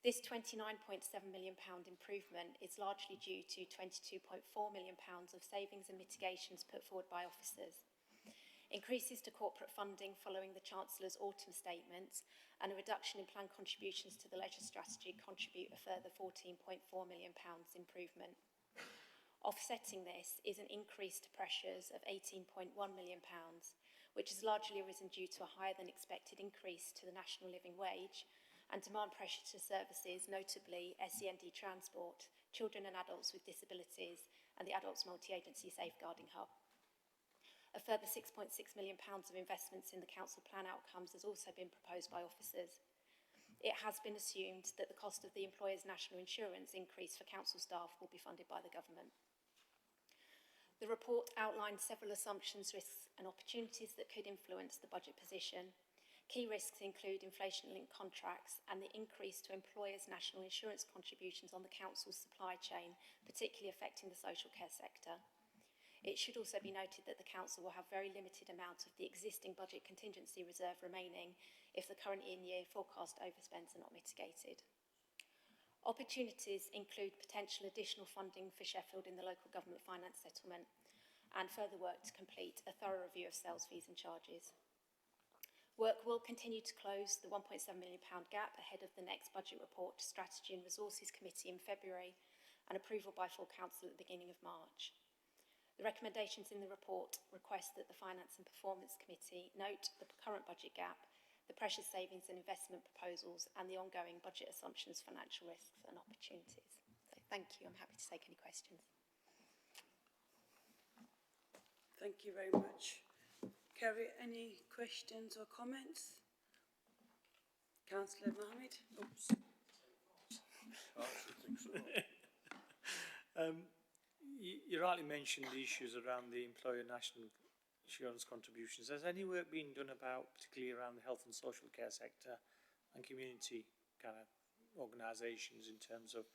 This £29.7 million improvement is largely due to £22.4 million of savings and mitigations put forward by officers. Increases to corporate funding following the Chancellor's autumn statements and a reduction in planned contributions to the leisure strategy contribute a further £14.4 million improvement. Offsetting this is an increase to pressures of £18.1 million, which has largely arisen due to a higher than expected increase to the national living wage and demand pressure to services, notably SEND transport, children and adults with disabilities, and the Adults Multi-Agency Safeguarding Hub. A further £6.6 million of investments in the council plan outcomes has also been proposed by officers. It has been assumed that the cost of the employer's national insurance increase for council staff will be funded by the government. The report outlined several assumptions, risks and opportunities that could influence the budget position. Key risks include inflation-linked contracts and the increase to employers' national insurance contributions on the council's supply chain, particularly affecting the social care sector. It should also be noted that the council will have very limited amount of the existing budget contingency reserve remaining if the current in-year forecast overspends are not mitigated. Opportunities include potential additional funding for Sheffield in the local government finance settlement and further work to complete a thorough review of sales fees and charges. Work will continue to close the £1.7 million gap ahead of the next budget report to Strategy and Resources Committee in February and approval by full council at the beginning of March. The recommendations in the report request that the Finance and Performance Committee note the current budget gap, the precious savings and investment proposals and the ongoing budget assumptions, financial risks and opportunities. So thank you. I'm happy to take any questions. Thank you very much. Kerry, any questions or comments? Councillor Mohammed? Oops. You rightly mentioned the issues around the employer national insurance contributions. Has any work been done about, particularly around the health and social care sector and community kind of organisations in terms of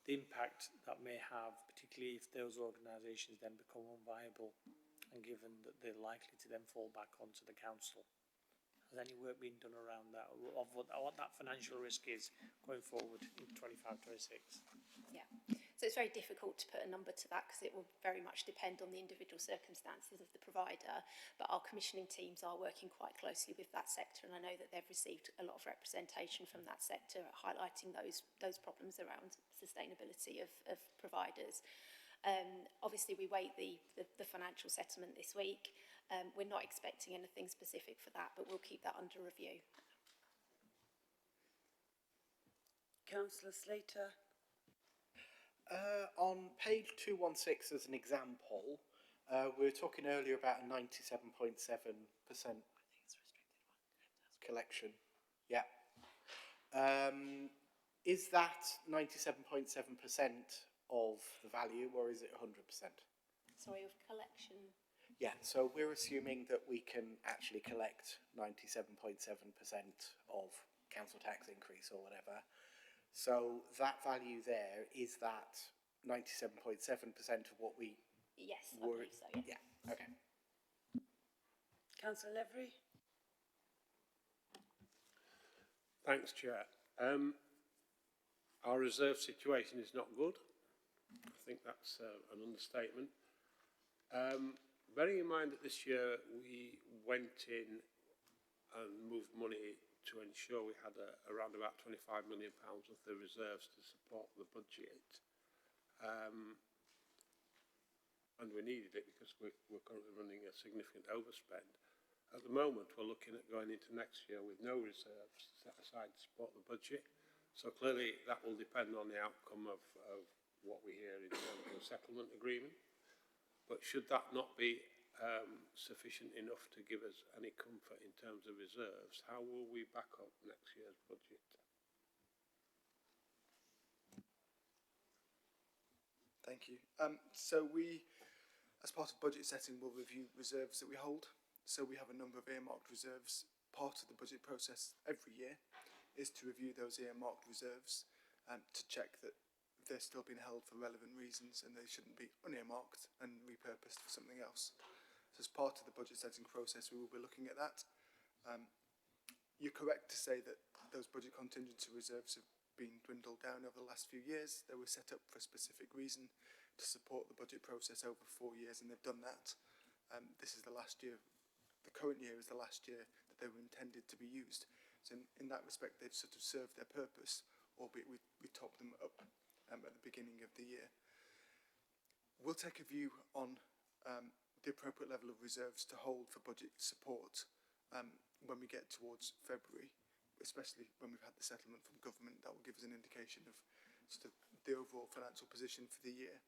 the impact that may have, particularly if those organisations then become unviable and given that they're likely to then fall back onto the council? Has any work been done around that, of what that financial risk is going forward in 25-26? Yeah, so it's very difficult to put a number to that because it will very much depend on the individual circumstances of the provider, but our commissioning teams are working quite closely with that sector, and I know that they've received a lot of representation from that sector highlighting those problems around sustainability of providers. Obviously we wait the financial settlement this week. We're not expecting anything specific for that, but we'll keep that under review. Councillor Slater. On page 216 as an example, we were talking earlier about a 97.7% collection. Yeah. Is that 97.7% of the value, or is it 100%? Sorry, of collection? Yeah, so we're assuming that we can actually collect 97.7% of council tax increase or whatever. So that value there, is that 97.7% of what we... Yes, I believe so, yeah. Yeah, okay. Councillor Levery. Thanks, Chair. Our reserve situation is not good. I think that's an understatement. Bearing in mind that this year we went in and moved money to ensure we had around about £25 million worth of reserves to support the budget, and we needed it because we're currently running a significant overspend. At the moment, we're looking at going into next year with no reserves set aside to support the budget. So clearly that will depend on the outcome of what we hear in terms of the settlement agreement. But should that not be sufficient enough to give us any comfort in terms of reserves, how will we back up next year's budget? Thank you. So we, as part of budget setting, will review reserves that we hold. So we have a number of earmarked reserves. Part of the budget process every year is to review those earmarked reserves and to check that they're still being held for relevant reasons and they shouldn't be unearmarked and repurposed for something else. So as part of the budget setting process, we will be looking at that. You're correct to say that those budget contingency reserves have been dwindled down over the last few years. They were set up for a specific reason, to support the budget process over 4 years, and they've done that. This is the last year. The current year is the last year that they were intended to be used. So in that respect, they've sort of served their purpose, albeit we top them up at the beginning of the year. We'll take a view on the appropriate level of reserves to hold for budget support when we get towards February, especially when we've had the settlement from government. That will give us an indication of sort of the overall financial position for the year.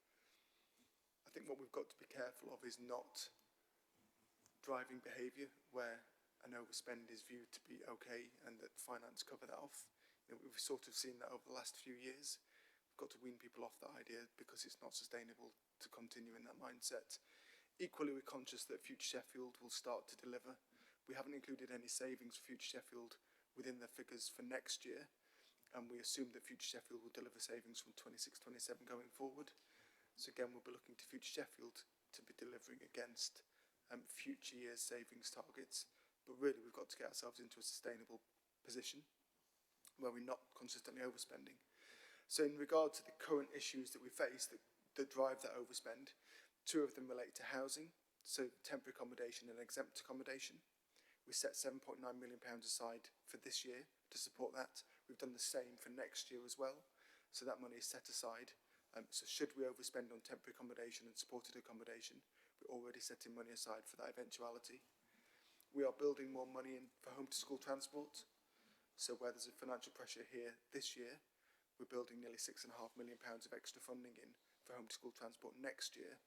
I think what we've got to be careful of is not driving behaviour where an overspend is viewed to be okay and that finance cover that off. You know, we've sort of seen that over the last few years. We've got to wean people off that idea because it's not sustainable to continue in that mindset. Equally, we're conscious that Future Sheffield will start to deliver. We haven't included any savings for Future Sheffield within the figures for next year, and we assume that Future Sheffield will deliver savings from 26-27 going forward. So again, we'll be looking to Future Sheffield to be delivering against future years' savings targets. But really, we've got to get ourselves into a sustainable position where we're not consistently overspending. So in regard to the current issues that we face that drive that overspend, two of them relate to housing, so temporary accommodation and exempt accommodation. We set £7.9 million aside for this year to support that. We've done the same for next year as well, so that money is set aside. So should we overspend on temporary accommodation and supported accommodation, we're already setting money aside for that eventuality. We are building more money in for home to school transport. So where there's a financial pressure here this year, we're building nearly £6.5 million of extra funding in for home to school transport next year,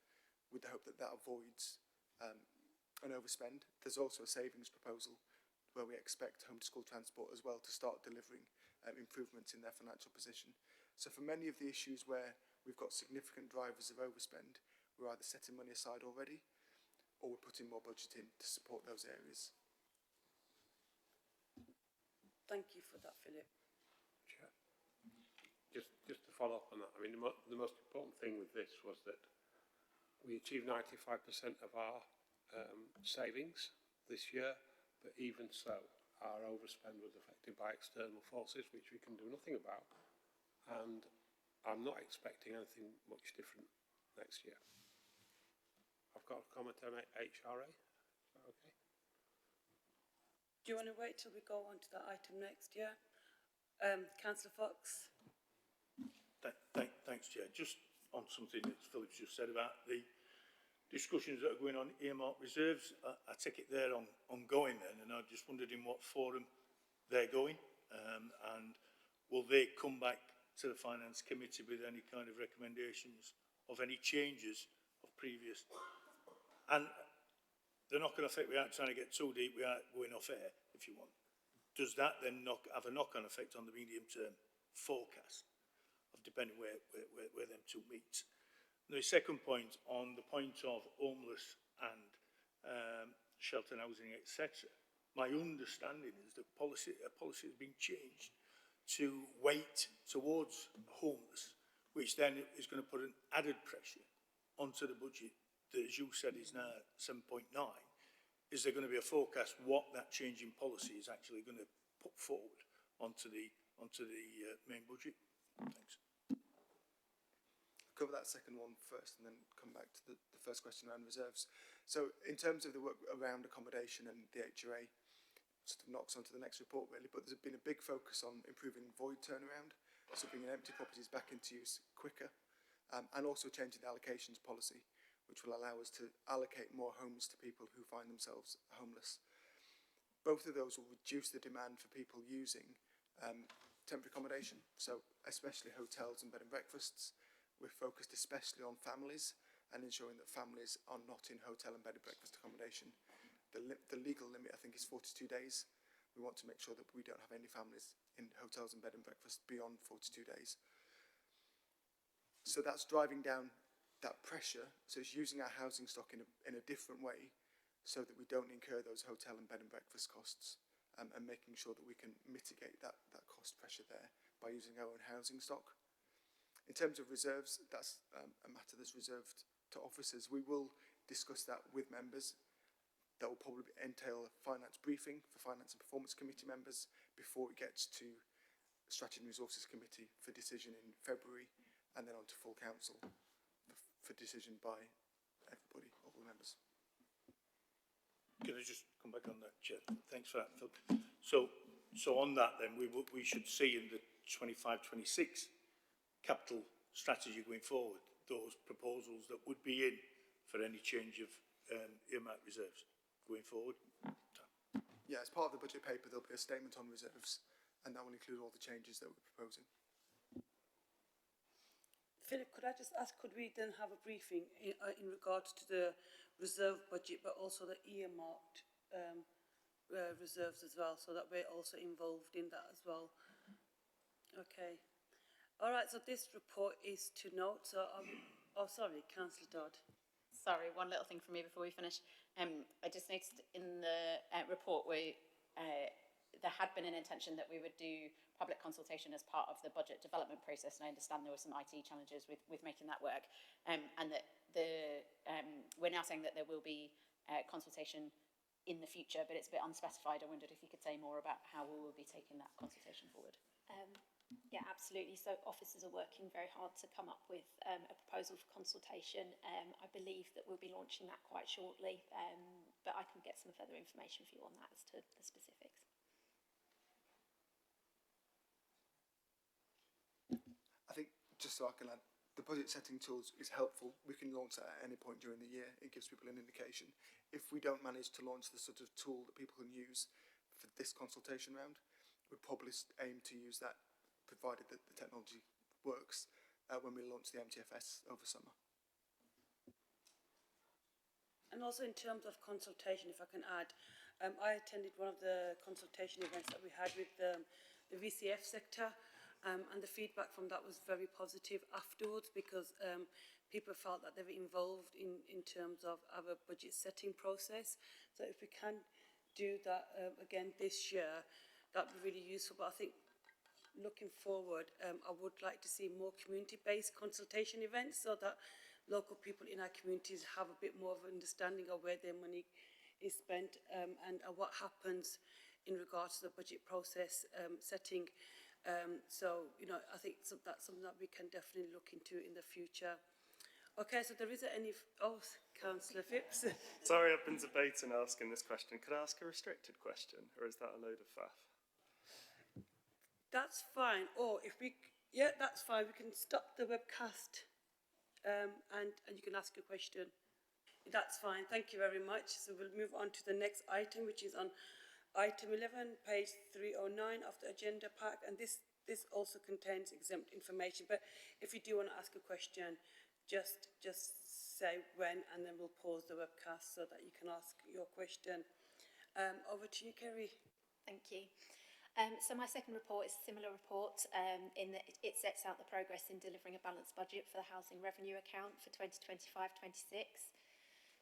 with the hope that that avoids an overspend. There's also a savings proposal where we expect home to school transport as well to start delivering improvements in their financial position. So for many of the issues where we've got significant drivers of overspend, we're either setting money aside already or we're putting more budget in to support those areas. Thank you for that, Philip. Chair. Just to follow up on that, I mean, the most important thing with this was that we achieved 95% of our savings this year, but even so, our overspend was affected by external forces, which we can do nothing about. And I'm not expecting anything much different next year. I've got a comment on HRA. Is that okay? Do you want to wait till we go on to that item next, yeah? Councillor Fox. Thanks, Chair. Just on something that Philip's just said about the discussions that are going on earmark reserves, I take it they're ongoing then, and I just wondered in what forum they're going, and will they come back to the Finance Committee with any kind of recommendations of any changes of previous, and they're not going to affect, without trying to get too deep, without going off air, if you want. Does that then have a knock-on effect on the medium-term forecast, of depending where them two meet? The second point, on the point of homeless and shelter housing, etc., my understanding is that policy has been changed to weight towards homeless, which then is going to put an added pressure onto the budget that, as you said, is now 7.9. Is there going to be a forecast what that change in policy is actually going to put forward onto the main budget? Thanks. Cover that second one first and then come back to the first question around reserves. So in terms of the work around accommodation and the HRA, sort of knocks onto the next report really, but there's been a big focus on improving void turnaround, so bringing empty properties back into use quicker, and also changing the allocations policy, which will allow us to allocate more homes to people who find themselves homeless. Both of those will reduce the demand for people using temporary accommodation, so especially hotels and bed and breakfasts. We're focused especially on families and ensuring that families are not in hotel and bed and breakfast accommodation. The legal limit, I think, is 42 days. We want to make sure that we don't have any families in hotels and bed and breakfast beyond 42 days. So that's driving down that pressure. So it's using our housing stock in a different way so that we don't incur those hotel and bed and breakfast costs, and making sure that we can mitigate that cost pressure there by using our own housing stock. In terms of reserves, that's a matter that's reserved to officers. We will discuss that with members. That will probably entail a finance briefing for Finance and Performance Committee members before it gets to Strategy and Resources Committee for decision in February, and then on to full council for decision by everybody, all the members. Can I just come back on that, Chair? Thanks for that, Phil. So on that then, we should see in the 25-26 capital strategy going forward, those proposals that would be in for any change of earmark reserves going forward? Yeah, as part of the budget paper, there'll be a statement on reserves, and that will include all the changes that we're proposing. Philip, could I just ask, could we then have a briefing in regards to the reserve budget, but also the earmarked reserves as well, so that we're also involved in that as well? Okay. All right, so this report is to note, so, oh, sorry, Councillor Dodd. Sorry, one little thing from me before we finish. I just noticed in the report where there had been an intention that we would do public consultation as part of the budget development process, and I understand there were some IT challenges with making that work, and that we're now saying that there will be consultation in the future, but it's a bit unspecified. I wondered if you could say more about how we will be taking that consultation forward. Yeah, absolutely. So officers are working very hard to come up with a proposal for consultation. I believe that we'll be launching that quite shortly, but I can get some further information for you on that as to the specifics. I think, just so I can add, the budget setting tools is helpful. We can launch that at any point during the year. It gives people an indication. If we don't manage to launch the sort of tool that people can use for this consultation round, we'd probably aim to use that, provided that the technology works, when we launch the MTFS over summer. And also in terms of consultation, if I can add, I attended one of the consultation events that we had with the VCF sector, and the feedback from that was very positive afterwards, because people felt that they were involved in terms of our budget setting process. So if we can do that again this year, that would be really useful. But I think looking forward, I would like to see more community-based consultation events, so that local people in our communities have a bit more of an understanding of where their money is spent, and what happens in regards to the budget process setting. So, you know, I think that's something that we can definitely look into in the future. Okay, so there isn't any... Oh, Councillor Phipps. Sorry, I've been debating asking this question. Could I ask a restricted question, or is that a load of faff? That's fine. Or if we... Yeah, that's fine. We can stop the webcast and you can ask a question. That's fine. Thank you very much. So we'll move on to the next item, which is on Item 11, page 309 of the agenda pack, and this also contains exempt information. But if you do want to ask a question, just say when, and then we'll pause the webcast so that you can ask your question. Over to you, Kerry. Thank you. So my second report is a similar report in that it sets out the progress in delivering a balanced budget for the housing revenue account for 2025-26.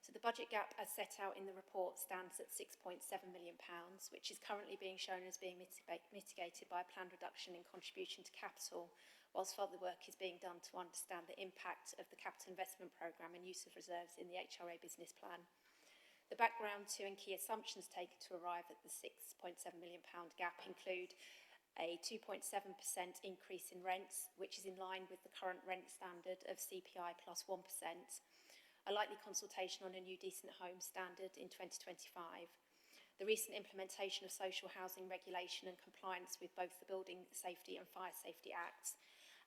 So the budget gap as set out in the report stands at £6.7 million, which is currently being shown as being mitigated by a planned reduction in contribution to capital, whilst further work is being done to understand the impact of the capital investment programme and use of reserves in the HRA business plan. The background to and key assumptions taken to arrive at the £6.7 million gap include a 2.7% increase in rents, which is in line with the current rent standard of CPI plus 1%, a likely consultation on a new decent home standard in 2025, the recent implementation of social housing regulation and compliance with both the Building Safety and Fire Safety Acts,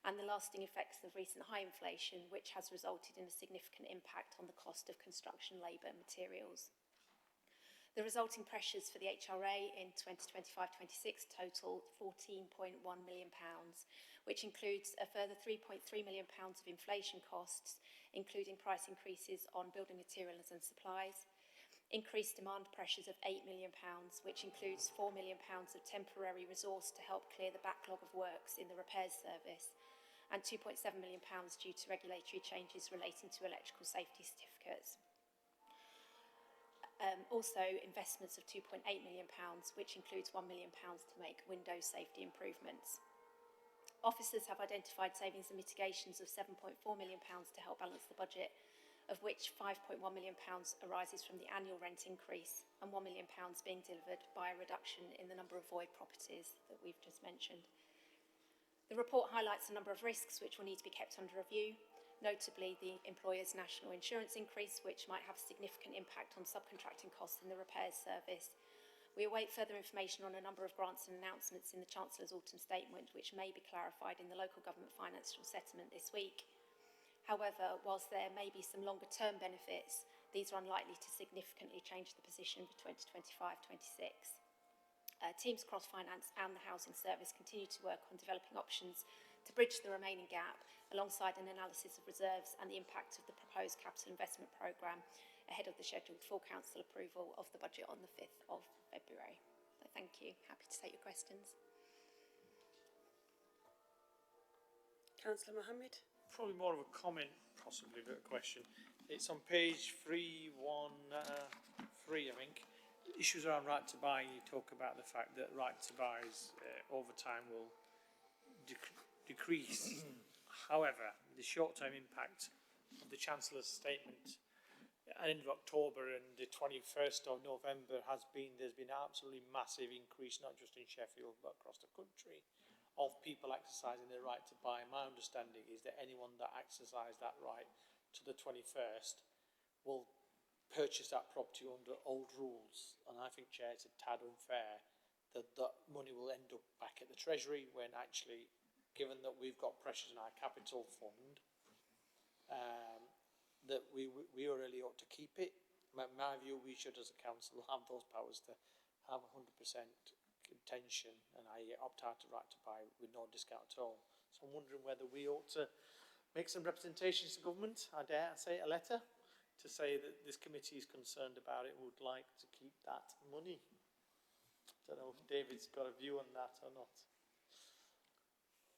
and the lasting effects of recent high inflation, which has resulted in a significant impact on the cost of construction labour and materials. The resulting pressures for the HRA in 2025-26 total £14.1 million, which includes a further £3.3 million of inflation costs, including price increases on building materials and supplies, increased demand pressures of £8 million, which includes £4 million of temporary resource to help clear the backlog of works in the repairs service, and £2.7 million due to regulatory changes relating to electrical safety certificates. Also, investments of £2.8 million, which includes £1 million to make window safety improvements. Officers have identified savings and mitigations of £7.4 million to help balance the budget, of which £5.1 million arises from the annual rent increase and £1 million being delivered by a reduction in the number of void properties that we've just mentioned. The report highlights a number of risks which will need to be kept under review, notably the employer's national insurance increase, which might have a significant impact on subcontracting costs in the repairs service. We await further information on a number of grants and announcements in the Chancellor's autumn statement, which may be clarified in the local government financial settlement this week. However, whilst there may be some longer-term benefits, these are unlikely to significantly change the position for 2025-26. Teams across finance and the housing service continue to work on developing options to bridge the remaining gap alongside an analysis of reserves and the impact of the proposed capital investment programme ahead of the scheduled full council approval of the budget on the 5th of February. So thank you. Happy to take your questions. Councillor Mohammed. Probably more of a comment, possibly, but a question. It's on page 313, I think. Issues around right to buy. You talk about the fact that right to buys over time will decrease. However, the short-term impact of the Chancellor's statement at the end of October and the 21st of November there's been an absolutely massive increase, not just in Sheffield, but across the country, of people exercising their right to buy. My understanding is that anyone that exercised that right to the 21st will purchase that property under old rules. And I think, Chair, it's a tad unfair that that money will end up back at the Treasury when actually, given that we've got pressures in our capital fund, that we really ought to keep it. In my view, we should, as a council, have those powers to have 100% contention, and I opt out to right to buy with no discount at all. So I'm wondering whether we ought to make some representations to government, I dare say a letter, to say that this committee is concerned about it and would like to keep that money. I don't know if David's got a view on that or not.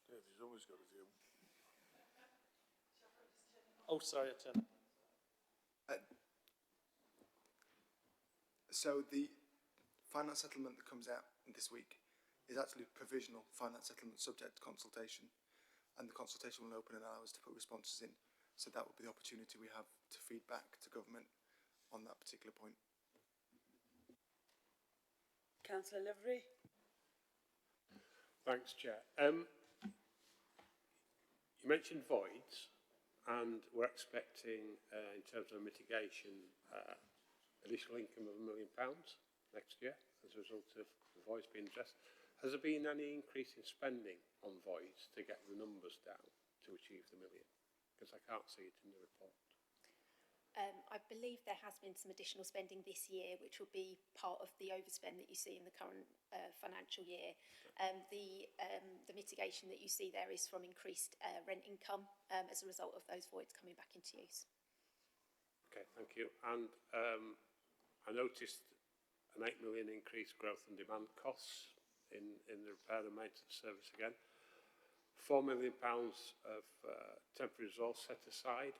David's always got a view. Oh, sorry, I turned. So the finance settlement that comes out this week is actually provisional finance settlement subject to consultation, and the consultation will open and allow us to put responses in. So that would be the opportunity we have to feed back to government on that particular point. Councillor Livery. Thanks, Chair. You mentioned voids, and we're expecting, in terms of mitigation, additional income of £1 million next year as a result of the voids being addressed. Has there been any increase in spending on voids to get the numbers down to achieve the £1 million? Because I can't see it in the report. I believe there has been some additional spending this year, which will be part of the overspend that you see in the current financial year. The mitigation that you see there is from increased rent income as a result of those voids coming back into use. Okay, thank you. And I noticed an £8 million increase growth and demand costs in the repair and maintenance service again. £4 million of temporary resource set aside.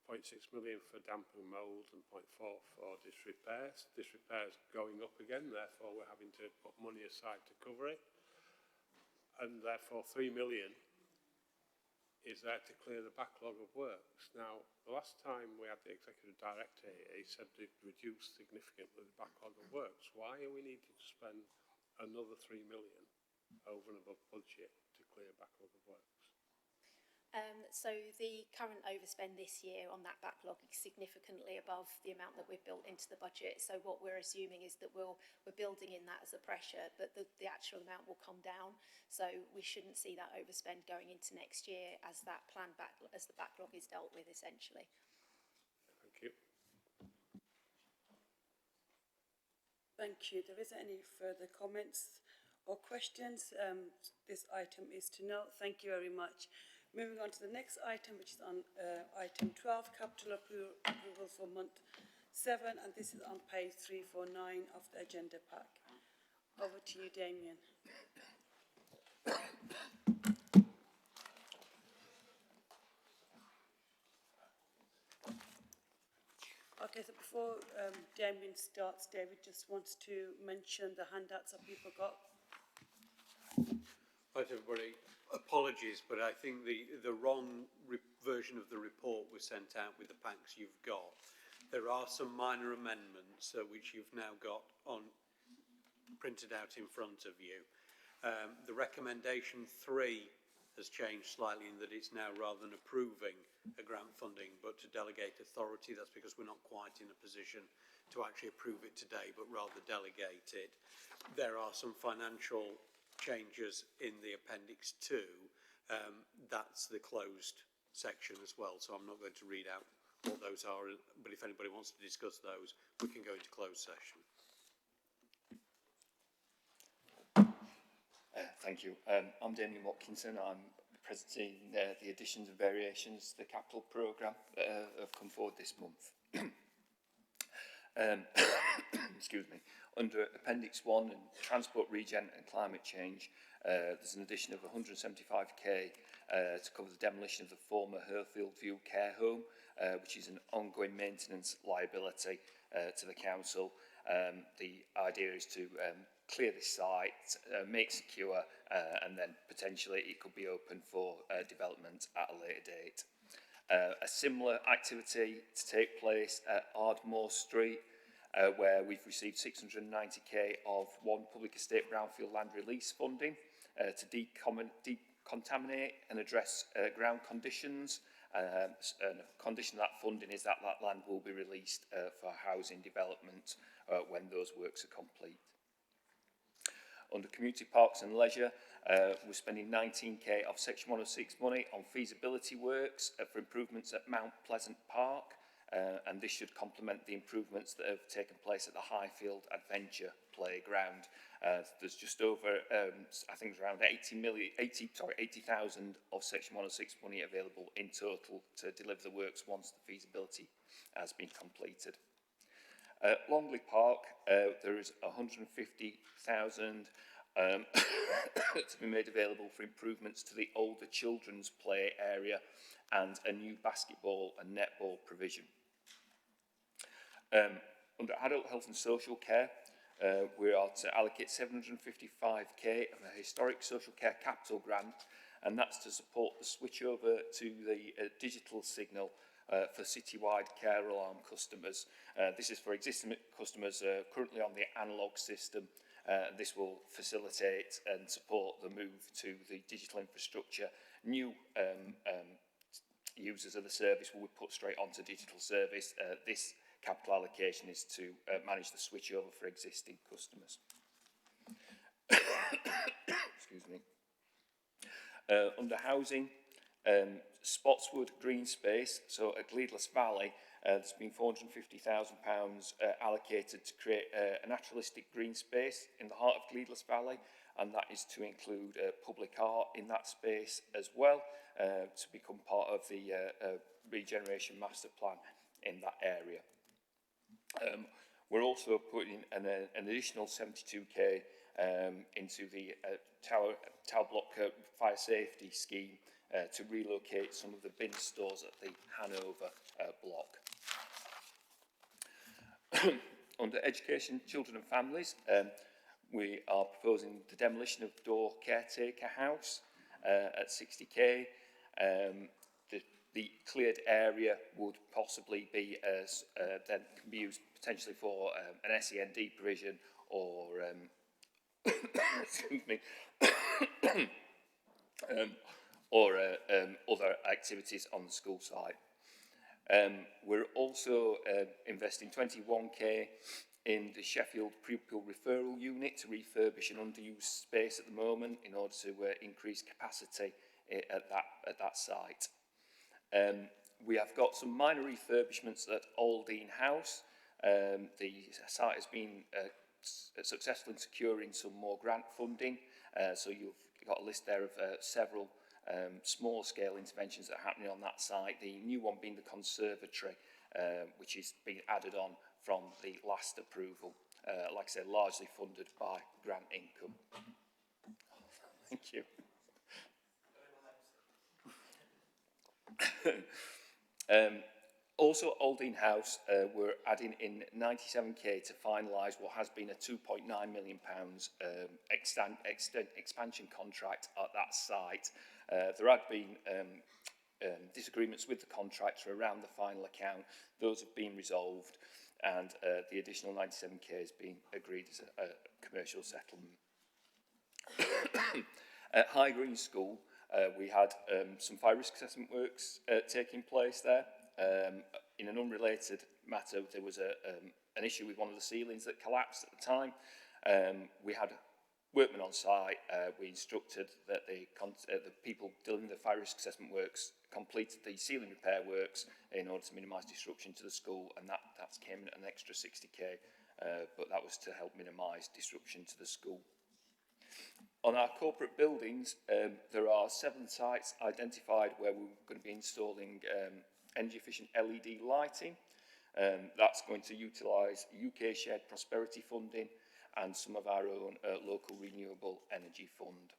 0.6 million for damp and mould and 0.4 for disrepairs. Disrepairs going up again, therefore we're having to put money aside to cover it. And therefore 3 million is there to clear the backlog of works. Now, the last time we had the Executive Director here, he said they'd reduced significantly the backlog of works. Why are we needing to spend another 3 million over and above budget to clear a backlog of works? So the current overspend this year on that backlog is significantly above the amount that we've built into the budget. So what we're assuming is that we're building in that as a pressure, but the actual amount will come down. So we shouldn't see that overspend going into next year as that as the backlog is dealt with, essentially. Thank you. Thank you. There isn't any further comments or questions. This item is to note. Thank you very much. Moving on to the next item, which is on item 12, capital approval for month 7, and this is on page 349 of the agenda pack. Over to you, Damien. Okay, so before Damien starts, David just wants to mention the handouts that people got. Right, everybody. Apologies, but I think the wrong version of the report was sent out with the packs you've got. There are some minor amendments which you've now got on printed out in front of you. The recommendation 3 has changed slightly in that it's now, rather than approving a grant funding, but to delegate authority. That's because we're not quite in a position to actually approve it today, but rather delegate it. There are some financial changes in the Appendix 2, that's the closed section as well, so I'm not going to read out what those are, but if anybody wants to discuss those, we can go into closed session. Thank you. I'm Damien Watkinson. I'm presenting the additions and variations to the capital programme that have come forward this month. Excuse me. Under Appendix 1 and Transport, Regen and Climate Change, there's an addition of 175k to cover the demolition of the former Herfield View care home, which is an ongoing maintenance liability to the council. The idea is to clear this site, make secure, and then potentially it could be open for development at a later date. A similar activity to take place at Ardmore Street, where we've received 690k of one public estate brownfield land release funding to decontaminate and address ground conditions. And a condition of that funding is that that land will be released for housing development when those works are complete. Under Community Parks and Leisure, we're spending 19k of Section 106 money on feasibility works for improvements at Mount Pleasant Park, and this should complement the improvements that have taken place at the Highfield Adventure Playground. There's just over, I think it's around 80,000 of Section 106 money available in total to deliver the works once the feasibility has been completed. Longley Park, there is 150,000 to be made available for improvements to the older children's play area and a new basketball and netball provision. Under Adult Health and Social Care, we are to allocate 755k of a historic social care capital grant, and that's to support the switch over to the digital signal for citywide care alarm customers. This is for existing customers currently on the analogue system. This will facilitate and support the move to the digital infrastructure. New users of the service will be put straight onto digital service. This capital allocation is to manage the switch over for existing customers. Excuse me. Under housing, Spotswood Green Space, so at Gleadless Valley, there's been £450,000 allocated to create a naturalistic green space in the heart of Gleadless Valley, and that is to include public art in that space as well, to become part of the regeneration master plan in that area. We're also putting an additional 72k into the tower block fire safety scheme to relocate some of the bin stores at the Hanover block. Under Education, Children and Families, we are proposing the demolition of Door Caretaker House at 60k. The cleared area would possibly be then can be used potentially for an SEND provision or excuse me, or other activities on the school site. We're also investing 21k in the Sheffield Pupil Referral Unit to refurbish an underused space at the moment in order to increase capacity at that site. We have got some minor refurbishments at Aldine House. The site has been successful in securing some more grant funding, so you've got a list there of several small scale interventions that are happening on that site. The new one being the conservatory, which is being added on from the last approval, like I said, largely funded by grant income. Thank you. Also at Aldine House, we're adding in 97k to finalise what has been a £2.9 million expansion contract at that site. There had been disagreements with the contractor around the final account. Those have been resolved, and the additional 97k has been agreed as a commercial settlement. At High Green School, we had some fire risk assessment works taking place there. In an unrelated matter, there was an issue with one of the ceilings that collapsed at the time. We had workmen on site. We instructed that the people delivering the fire risk assessment works completed the ceiling repair works in order to minimise disruption to the school, and that came in at an extra 60k, but that was to help minimise disruption to the school. On our corporate buildings, there are 7 sites identified where we're going to be installing energy efficient LED lighting. That's going to utilise UK shared prosperity funding and some of our own local renewable energy fund.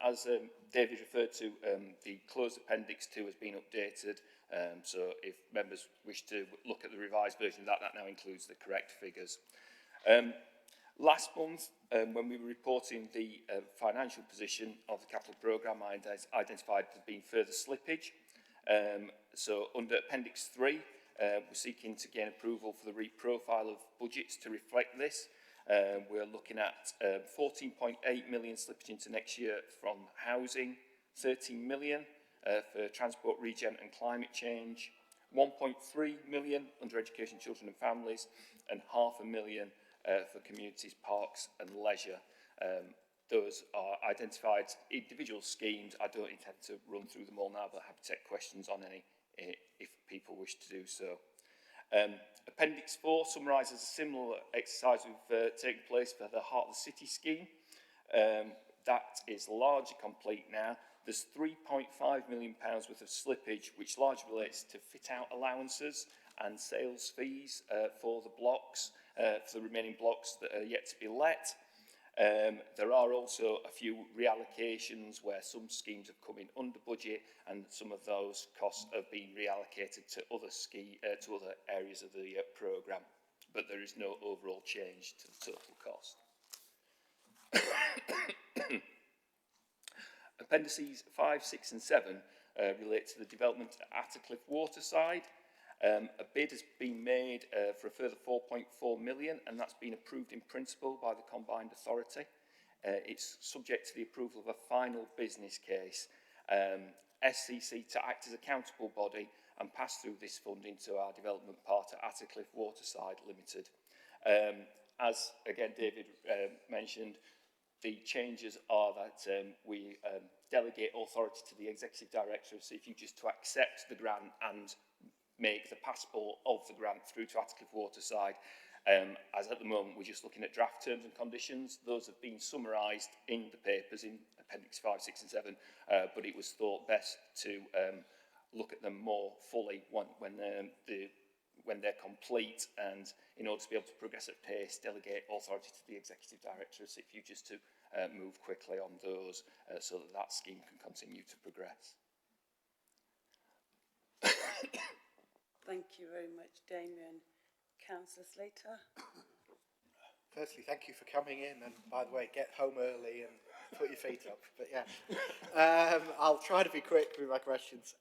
As David referred to, the closed Appendix 2 has been updated, so if members wish to look at the revised version of that, that now includes the correct figures. Last month, when we were reporting the financial position of the capital programme, I identified there being further slippage. So under Appendix 3, we're seeking to gain approval for the reprofile of budgets to reflect this. We're looking at 14.8 million slippage into next year from housing, 13 million for transport, regen and climate change, 1.3 million under education, children and families, and £500,000 for communities, parks and leisure. Those are identified individual schemes. I don't intend to run through them all now, but happy to take questions on any if people wish to do so. Appendix 4 summaриses a similar exercise we've taken place for the Heart of the City scheme. That is largely complete now. There's £3.5 million worth of slippage, which largely relates to fit-out allowances and sales fees for the blocks, for the remaining blocks that are yet to be let. There are also a few reallocations where some schemes have come in under budget, and some of those costs have been reallocated to other areas of the programme, but there is no overall change to the total cost. Appendices 5, 6 and 7 relate to the development at Attercliffe Waterside. A bid has been made for a further 4.4 million, and that's been approved in principle by the combined authority. It's subject to the approval of a final business case. SCC to act as accountable body and pass through this funding to our development partner Attercliffe Waterside Limited. As again David mentioned, the changes are that we delegate authority to the Executive Director of CFU just to accept the grant and make the passport of the grant through to Attercliffe Waterside. As at the moment, we're just looking at draft terms and conditions. Those have been summarised in the papers in Appendix 5, 6 and 7, but it was thought best to look at them more fully when they're complete, and in order to be able to progress at pace, delegate authority to the Executive Director of CFU just to move quickly on those so that that scheme can continue to progress. Thank you very much, Damien. Councillor Slater. Firstly, thank you for coming in, and by the way, get home early and put your feet up. But yeah, I'll try to be quick with my questions.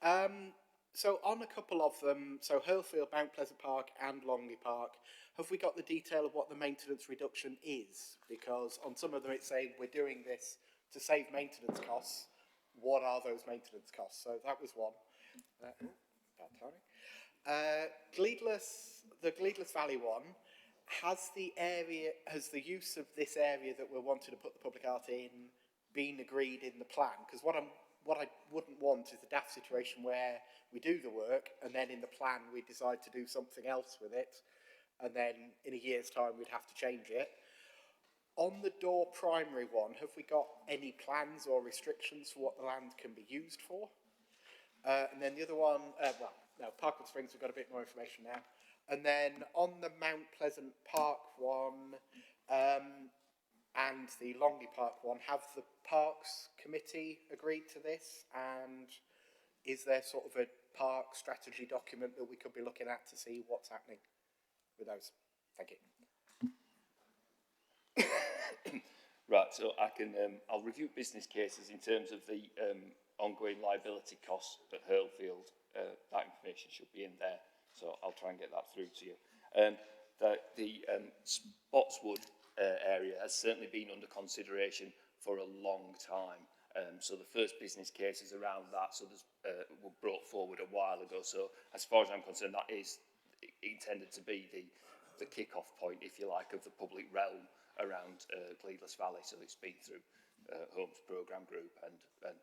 So on a couple of them, so Hurlfield, Mount Pleasant Park and Longley Park, have we got the detail of what the maintenance reduction is? Because on some of them it's saying we're doing this to save maintenance costs. What are those maintenance costs? So that was one. Bad timing. The Gleedless Valley one, has the use of this area that we're wanting to put the public art in been agreed in the plan? Because what I wouldn't want is a daft situation where we do the work and then in the plan we decide to do something else with it, and then in a year's time we'd have to change it. On the Door Primary one, have we got any plans or restrictions for what the land can be used for? And then the other one, no, Parkwood Springs, we've got a bit more information now. And then on the Mount Pleasant Park one and the Longley Park one, have the Parks Committee agreed to this? And is there sort of a park strategy document that we could be looking at to see what's happening with those? Thank you. Right, so I'll review business cases in terms of the ongoing liability costs at Hurlfield. That information should be in there, so I'll try and get that through to you. The Spotswood area has certainly been under consideration for a long time. So the first business cases around that were brought forward a while ago. So as far as I'm concerned, that is intended to be the kick-off point, if you like, of the public realm around Gleedless Valley. So it's been through Homes Programme Group and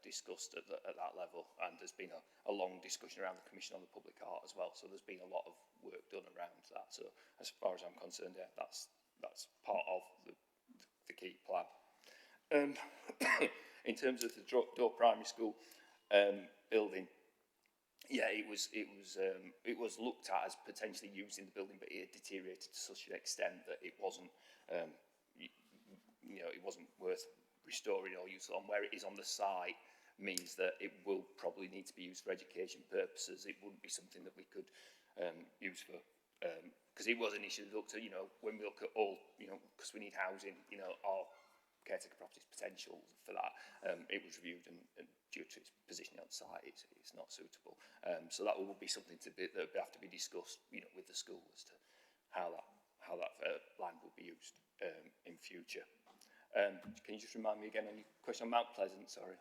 discussed at that level, and there's been a long discussion around the Commission on the Public Art as well, so there's been a lot of work done around that. So as far as I'm concerned, yeah, that's that's part of the key plan. In terms of the Door Primary School building, yeah, it was looked at as potentially using the building, but it had deteriorated to such an extent that it wasn't, it wasn't worth restoring or use on. Where it is on the site means that it will probably need to be used for education purposes. It wouldn't be something that we could use for, because it was initially looked at, when we look at all, because we need housing, our caretaker property's potential for that, it was reviewed and due to its positioning on site, it's not suitable. So that will be something that will have to be discussed, with the school as to how that land will be used in future. Can you just remind me again on your question on Mount Pleasant? Sorry.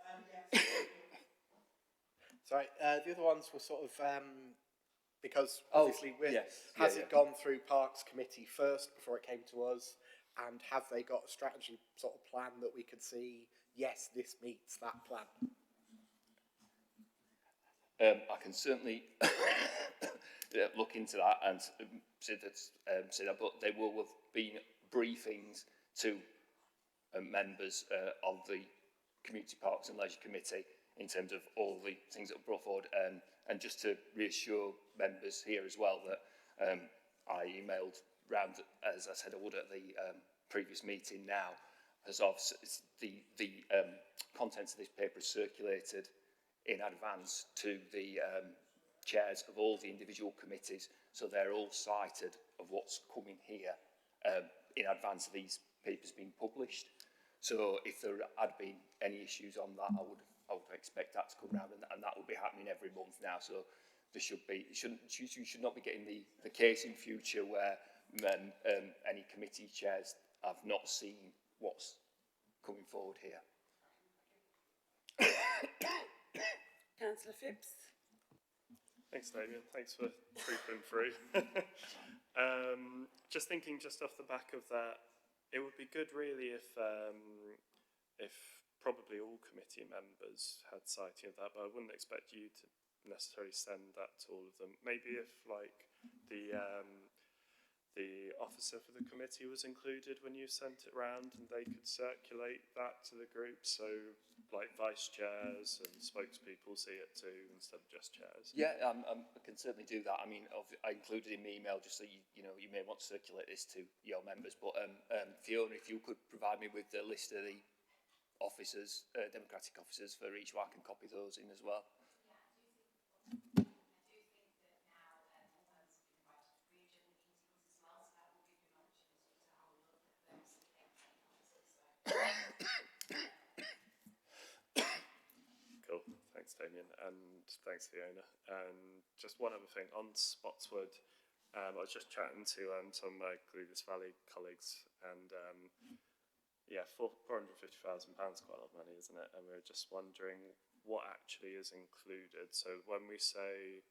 Yes. Sorry, the other ones were sort of because obviously has it gone through Parks Committee first before it came to us, and have they got a strategy sort of plan that we could see? Yes, this meets that plan. I can certainly look into that and say that, but there will have been briefings to members of the Community Parks and Leisure Committee in terms of all the things that were brought forward, and just to reassure members here as well that I emailed round, as I said I would at the previous meeting now, as of the contents of this paper is circulated in advance to the chairs of all the individual committees, so they're all cited of what's coming here in advance of these papers being published. So if there had been any issues on that, I would expect that to come round, and that will be happening every month now. So there should be, you should not be getting the case in future where any committee chairs have not seen what's coming forward here. Councillor Phipps. Thanks, Damien. Thanks for trooping through. Just thinking, just off the back of that, it would be good really if probably all committee members had sighting of that, but I wouldn't expect you to necessarily send that to all of them. Maybe if like the officer for the committee was included when you sent it round, and they could circulate that to the group, so like vice chairs and spokespeople see it too instead of just chairs. Yeah, I can certainly do that. I mean, I included in my email just so you may want to circulate this to your members. But Fiona, if you could provide me with the list of the officers, democratic officers for each one, I can copy those in as well. Cool, thanks Damien, and thanks Fiona. And just one other thing, on Spotswood, I was just chatting to some of my Gleaders Valley colleagues, and yeah, £450,000 quite a lot of money, isn't it? And we were just wondering what actually is included. So when we say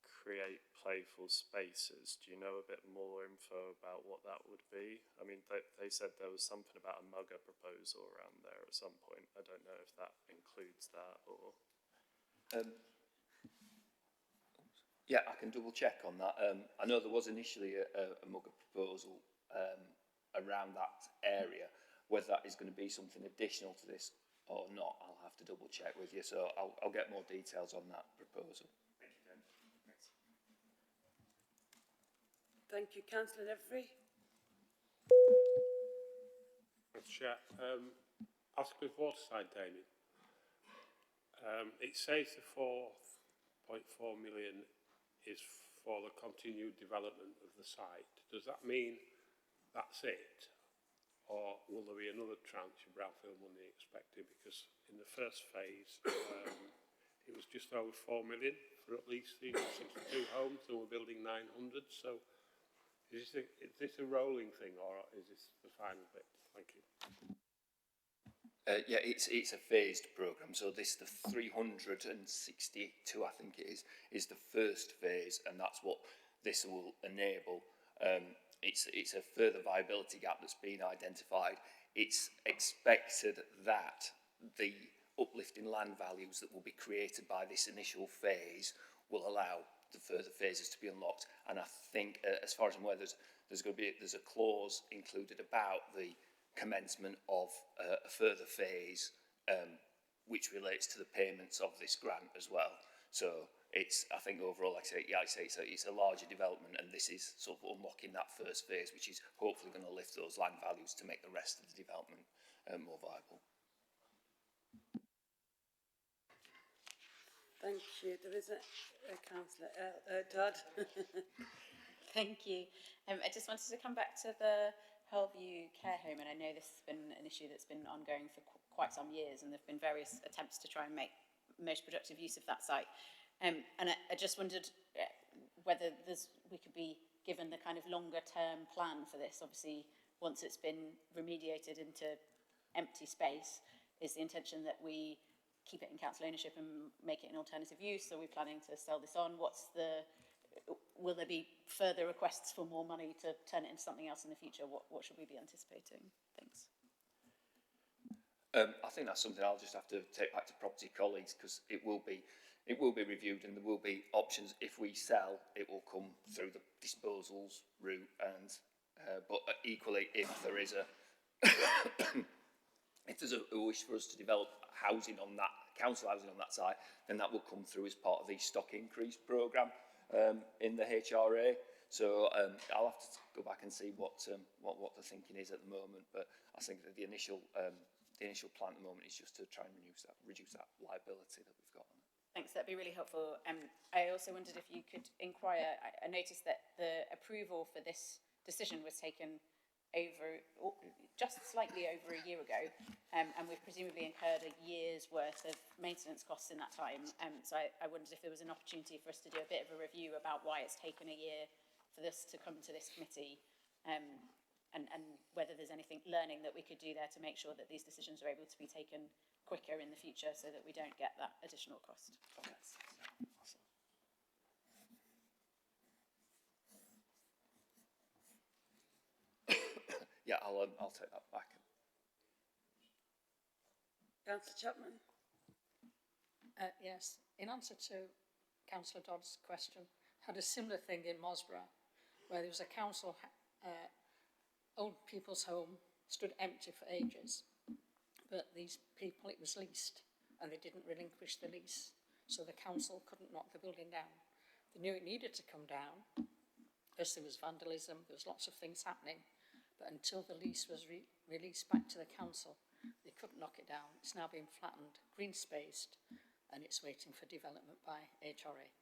create playful spaces, do you know a bit more info about what that would be? I mean, they said there was something about a mugger proposal around there at some point. I don't know if that includes that or... Yeah, I can double check on that. I know there was initially a mugger proposal around that area. Whether that is going to be something additional to this or not, I'll have to double check with you. So I'll get more details on that proposal. Thank you, Dan. Thanks. Thank you, Councillor Every. Chair, Asquith Waterside, Damien. It says the 4.4 million is for the continued development of the site. Does that mean that's it? Or will there be another tranche of brownfield money expected? Because in the first phase, it was just over 4 million for at least 362 homes, and we're building 900. So is this a rolling thing, or is this the final bit? Thank you. Yeah, it's a phased programme. So this, the 362, I think it is the first phase, and that's what this will enable. It's a further viability gap that's been identified. It's expected that the uplift in land values that will be created by this initial phase will allow the further phases to be unlocked. And I think, as far as I'm aware, there's a clause included about the commencement of a further phase, which relates to the payments of this grant as well. So I think overall, like I say, it's a larger development, and this is sort of unlocking that first phase, which is hopefully going to lift those land values to make the rest of the development more viable. Thank you. There is a councillor, Todd. Thank you. I just wanted to come back to the Hillview care home, and I know this has been an issue that's been ongoing for quite some years, and there have been various attempts to try and make most productive use of that site. And I just wondered whether we could be given the kind of longer term plan for this. Obviously, once it's been remediated into empty space, is the intention that we keep it in council ownership and make it an alternative use? Are we planning to sell this on? Will there be further requests for more money to turn it into something else in the future? What should we be anticipating? Thanks. I think that's something I'll just have to take back to property colleagues, because it will be reviewed, and there will be options. If we sell, it will come through the disposals route, and but equally, if there is if there's a wish for us to develop housing on that, council housing on that site, then that will come through as part of the stock increase programme in the HRA. So I'll have to go back and see what the thinking is at the moment. But I think that the initial plan at the moment is just to try and reduce that liability that we've got on it. Thanks, that'd be really helpful. I also wondered if you could inquire. I noticed that the approval for this decision was taken just slightly over a year ago, and we've presumably incurred a year's worth of maintenance costs in that time. So I wondered if there was an opportunity for us to do a bit of a review about why it's taken a year for this to come to this committee, and whether there's anything learning that we could do there to make sure that these decisions are able to be taken quicker in the future, so that we don't get that additional cost. Okay. Yeah, I'll take that back. Councillor Chapman. Yes, in answer to Councillor Dodd's question, had a similar thing in Mosborough, where there was a council old people's home stood empty for ages, but these people, it was leased, and they didn't relinquish the lease, so the council couldn't knock the building down. They knew it needed to come down, because there was vandalism, there was lots of things happening, but until the lease was released back to the council, they couldn't knock it down. It's now been flattened, green spaced, and it's waiting for development by HRA.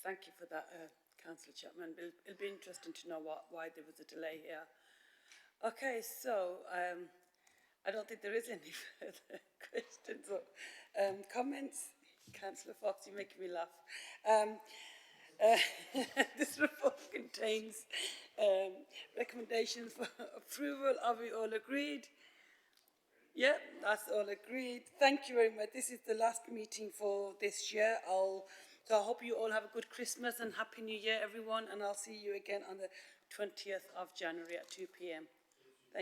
Thank you for that, Councillor Chapman. It'll be interesting to know why there was a delay here. Okay, so I don't think there is any further questions or comments. Councillor Fox, you're making me laugh. This report contains recommendations for approval. Are we all agreed? Yeah, that's all agreed. Thank you very much. This is the last meeting for this year. So I hope you all have a good Christmas and Happy New Year, everyone. And I'll see you again on the 20th of January at 2 p.m.